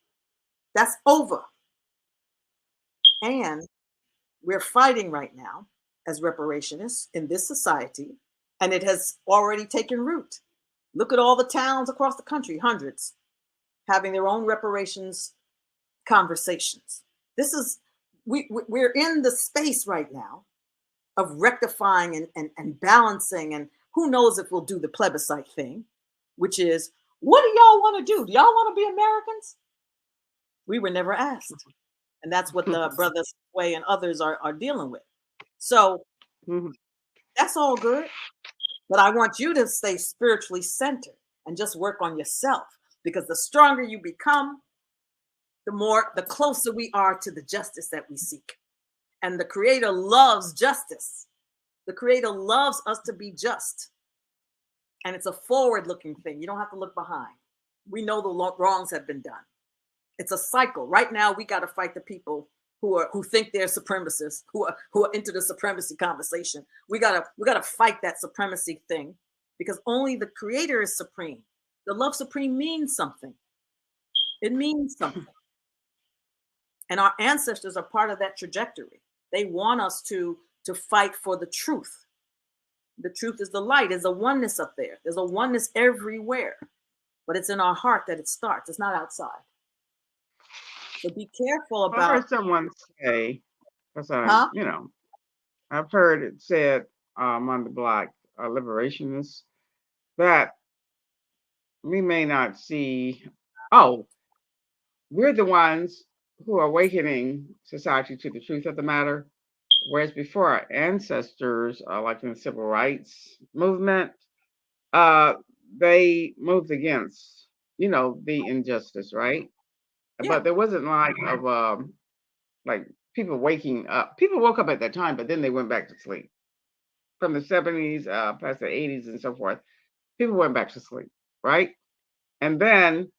That's over. And we're fighting right now as reparationists in this society, and it has already taken root. Look at all the towns across the country, hundreds, having their own reparations conversations. This is, we're in the space right now of rectifying and balancing, and who knows if we'll do the plebiscite thing, which is, what do y'all want to do? Do y'all want to be Americans? We were never asked. And that's what the brothers Way and others are dealing with. So that's all good. But I want you to stay spiritually centered and just work on yourself, because the stronger you become, the closer we are to the justice that we seek. And the Creator loves justice. The Creator loves us to be just. And it's a forward-looking thing. You don't have to look behind. We know the wrongs have been done. It's a cycle. Right now, we got to fight the people who think they're supremacists, who are into the supremacy conversation. We gotta fight that supremacy thing, because only the Creator is supreme. The love supreme means something. It means something. And our ancestors are part of that trajectory. They want us to fight for the truth. The truth is the light. There's a oneness up there. There's a oneness everywhere. But it's in our heart that it starts. It's not outside. So be careful about. I heard someone say, because I've heard it said on the Black liberationists that we may not see. Oh, we're the ones who are awakening society to the truth of the matter. Whereas before our ancestors, like in the civil rights movement, they moved against, the injustice, right? Yeah. But there wasn't like people waking up. People woke up at that time, but then they went back to sleep. From the 70s, past the 80s, and so forth, people went back to sleep, right? And then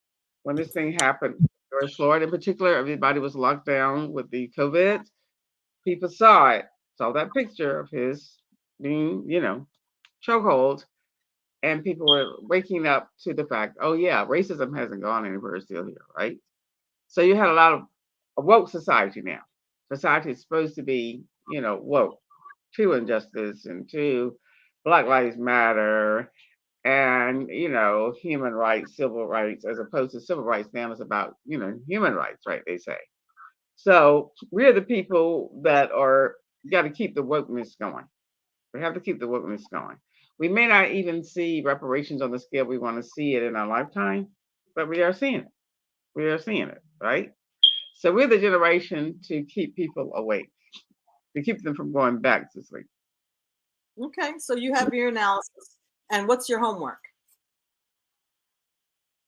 when this thing happened, George Floyd in particular, everybody was locked down with the COVID. People saw it, saw that picture of his being, chokehold, and people were waking up to the fact, oh yeah, racism hasn't gone anywhere; it's still here, right? So you had a lot of a woke society now. Society is supposed to be, woke to injustice and to Black Lives Matter and, human rights, civil rights, as opposed to civil rights now is about, human rights, right? They say. So we're the people that are got to keep the wokeness going. We have to keep the wokeness going. We may not even see reparations on the scale we want to see it in our lifetime, but we are seeing it. We are seeing it, right? So we're the generation to keep people awake, to keep them from going back to sleep. Okay. So you have your analysis. And what's your homework?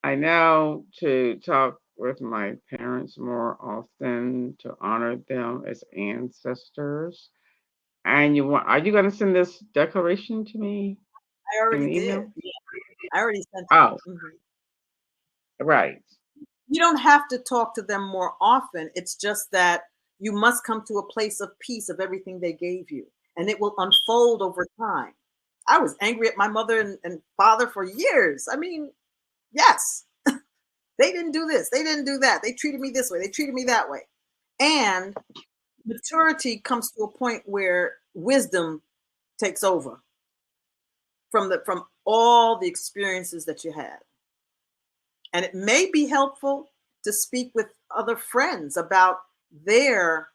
I know to talk with my parents more often, to honor them as ancestors. And are you going to send this declaration to me I in already an did. email? Yeah, I already sent it. Oh, right. You don't have to talk to them more often. It's just that you must come to a place of peace of everything they gave you, and it will unfold over time. I was angry at my mother and father for years. I mean, yes, they didn't do this, they didn't do that, they treated me this way, they treated me that way. And maturity comes to a point where wisdom takes over from all the experiences that you had. And it may be helpful to speak with other friends about their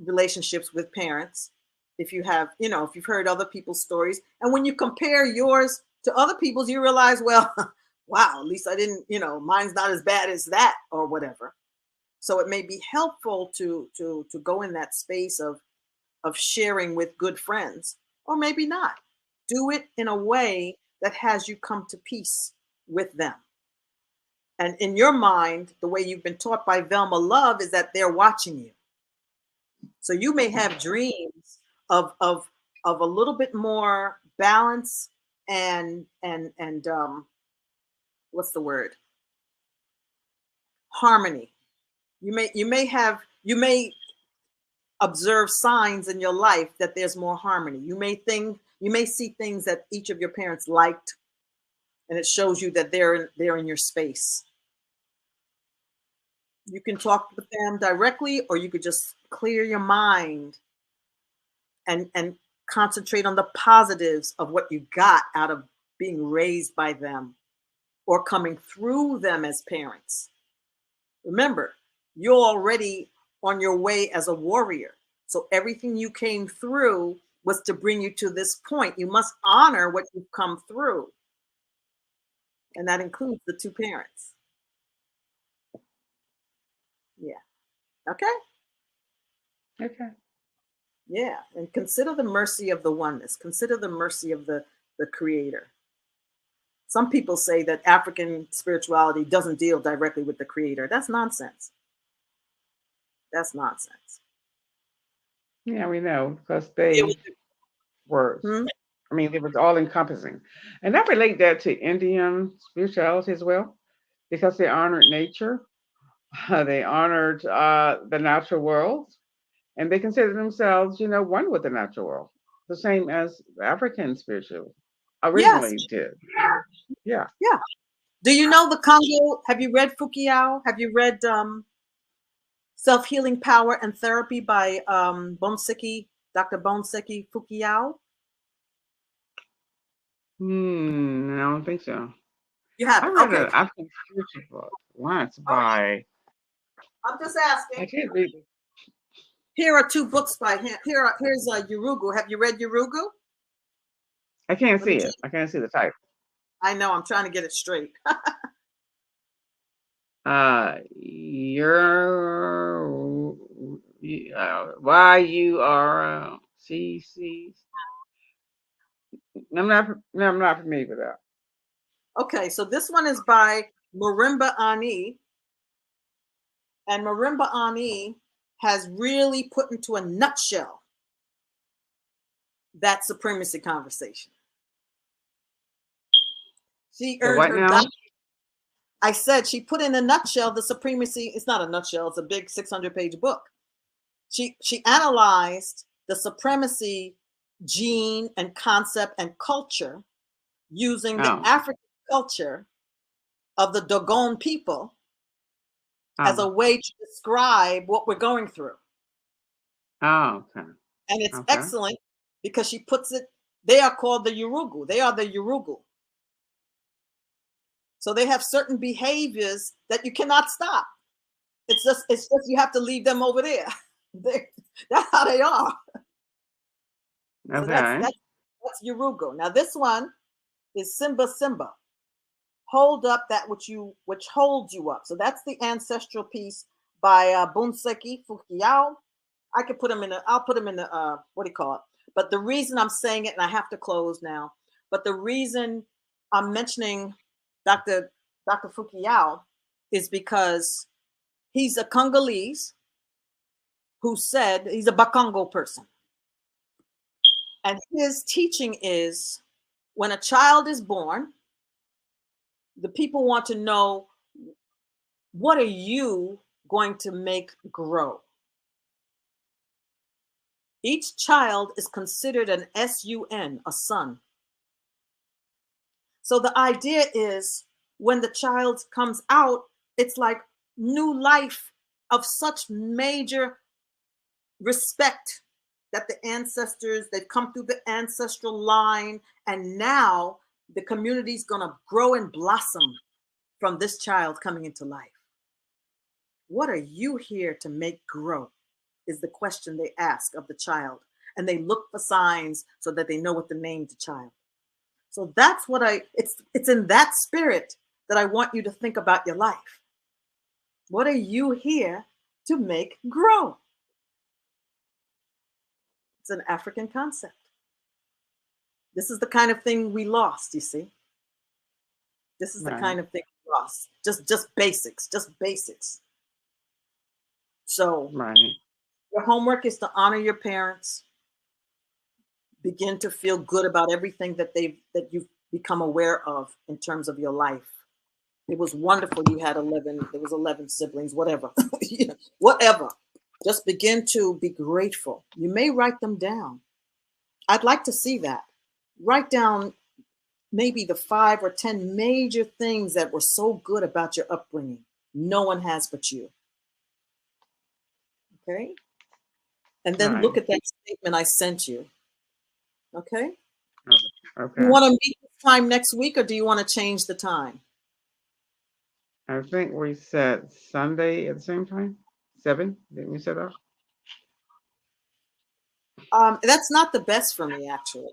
relationships with parents. If you have, if you've heard other people's stories, and when you compare yours to other people's, you realize, well, wow, at least I didn't, mine's not as bad as that or whatever. So it may be helpful to go in that space of sharing with good friends, or maybe not. Do it in a way that has you come to peace with them. And in your mind, the way you've been taught by Velma Love is that they're watching you. So you may have dreams of a little bit more balance and what's the word? Harmony. You may observe signs in your life that there's more harmony. You may see things that each of your parents liked, and it shows you that they're in your space. You can talk with them directly, or you could just clear your mind and concentrate on the positives of what you got out of being raised by them or coming through them as parents. Remember, you're already on your way as a warrior. So everything you came through was to bring you to this point. You must honor what you've come through. And that includes the two parents. Yeah. Okay. Okay. Yeah. And consider the mercy of the oneness. Consider the mercy of the creator. Some people say that African spirituality doesn't deal directly with the creator. That's nonsense. That's nonsense. Yeah, we know because Deal with they were, hmm? I mean, it was all encompassing. And I relate that to Indian spirituality as well because they honored nature, they honored the natural world, and they consider themselves, one with the natural world, the same as African spiritual Yes. originally did. Yeah. Yeah. Do you know the Congo? Have you read Fukuyao? Have you read Self-Healing Power and Therapy by Dr. Bonseki Fukuyao? I don't think so. You I haven't. read Okay. an African spiritual book once All right. by, I'm just I asking. can't read it. Here are two books by him. Here's Yurugu. Have you read Yurugu? I can't Let me see just. it. I can't see the title. I know. I'm trying to get it straight. Your YURCC. I'm not familiar with that. Okay, so this one is by Marimba Ani, and Marimba Ani has really put into a nutshell that supremacy conversation. She The earned what her now? doctorate. I said she put in a nutshell the supremacy. It's not a nutshell. It's a big 600-page book. She analyzed the supremacy gene and concept and culture using the Oh, African culture of the Dogon people as a oh, way to describe what we're going through. oh, okay, And it's okay. excellent because she puts it, they are called the Yurugu. They are the Yurugu. So they have certain behaviors that you cannot stop. It's just you have to leave them over there. That's how they are. So Okay. that's Yurugu. Now this one is Simba Simba. Hold up that which holds you up. So that's the ancestral piece by Bunseki Fukiao. I'll put him in the what do you call it? But the reason I'm saying it, and I have to close now, but the reason I'm mentioning Dr. Fukiao is because he's a Congolese who said he's a Bakongo person. And his teaching is when a child is born, the people want to know, what are you going to make grow? Each child is considered an SUN, a son. So the idea is when the child comes out, it's like new life of such major respect that the ancestors, they've come through the ancestral line, and now the community's gonna grow and blossom from this child coming into life. What are you here to make grow? Is the question they ask of the child. And they look for signs so that they know what to name the child. So that's what it's in that spirit that I want you to think about your life. What are you here to make grow? It's an African concept. This is the kind of thing we lost, you see. This is the Right, kind of thing we lost. Just basics, just basics. So right, your homework is to honor your parents, begin to feel good about everything that you've become aware of in terms of your life. It was wonderful you had 11, there was 11 siblings, whatever. You know, whatever. Just begin to be grateful. You may write them down. I'd like to see that. Write down maybe the 5 or 10 major things that were so good about your upbringing. No one has but you. Okay? And then right. look at that statement I sent you. Okay? You Okay. want to meet this time next week or do you want to change the time? I think we said Sunday at the same time. 7? Didn't we set up? That's not the best for me, actually.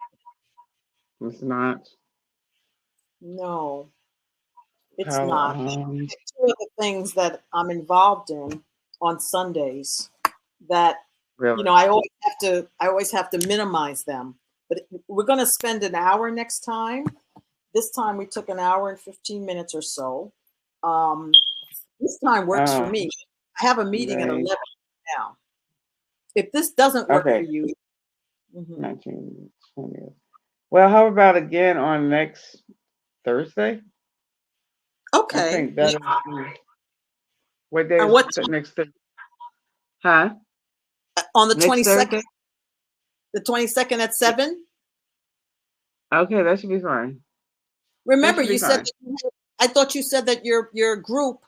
It's not. No, it's How? not. Two of the things that I'm involved in on Sundays that Really? I always have to minimize them. But we're going to spend an hour next time. This time we took an hour and 15 minutes or so. Um, this time works for Oh, me. I have a meeting at they. 11 now. If this doesn't work for Okay. you, mhm. 19, 20th. Well, how about again on next Thursday? I Okay. think that is what day And is what next Thursday? Huh? on the Next 22nd? Thursday? The 22nd at 7? Okay, that should be fine. That Remember, should be you said fine. that I thought you said that your group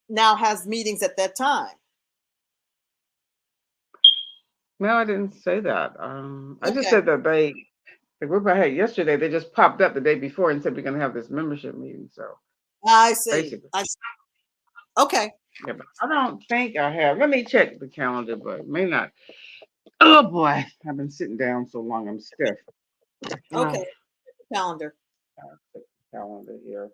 now has meetings at that time. No, I didn't say that. I just Okay. said that the group I had yesterday, they just popped up the day before and said we're gonna have this membership meeting. So I see. basically, I see. Okay. yeah, but I don't think I have. Let me check the calendar, but may not. Oh boy, I've been sitting down so long, I'm stiff. Okay. Oh, Calendar. I'll check the calendar here.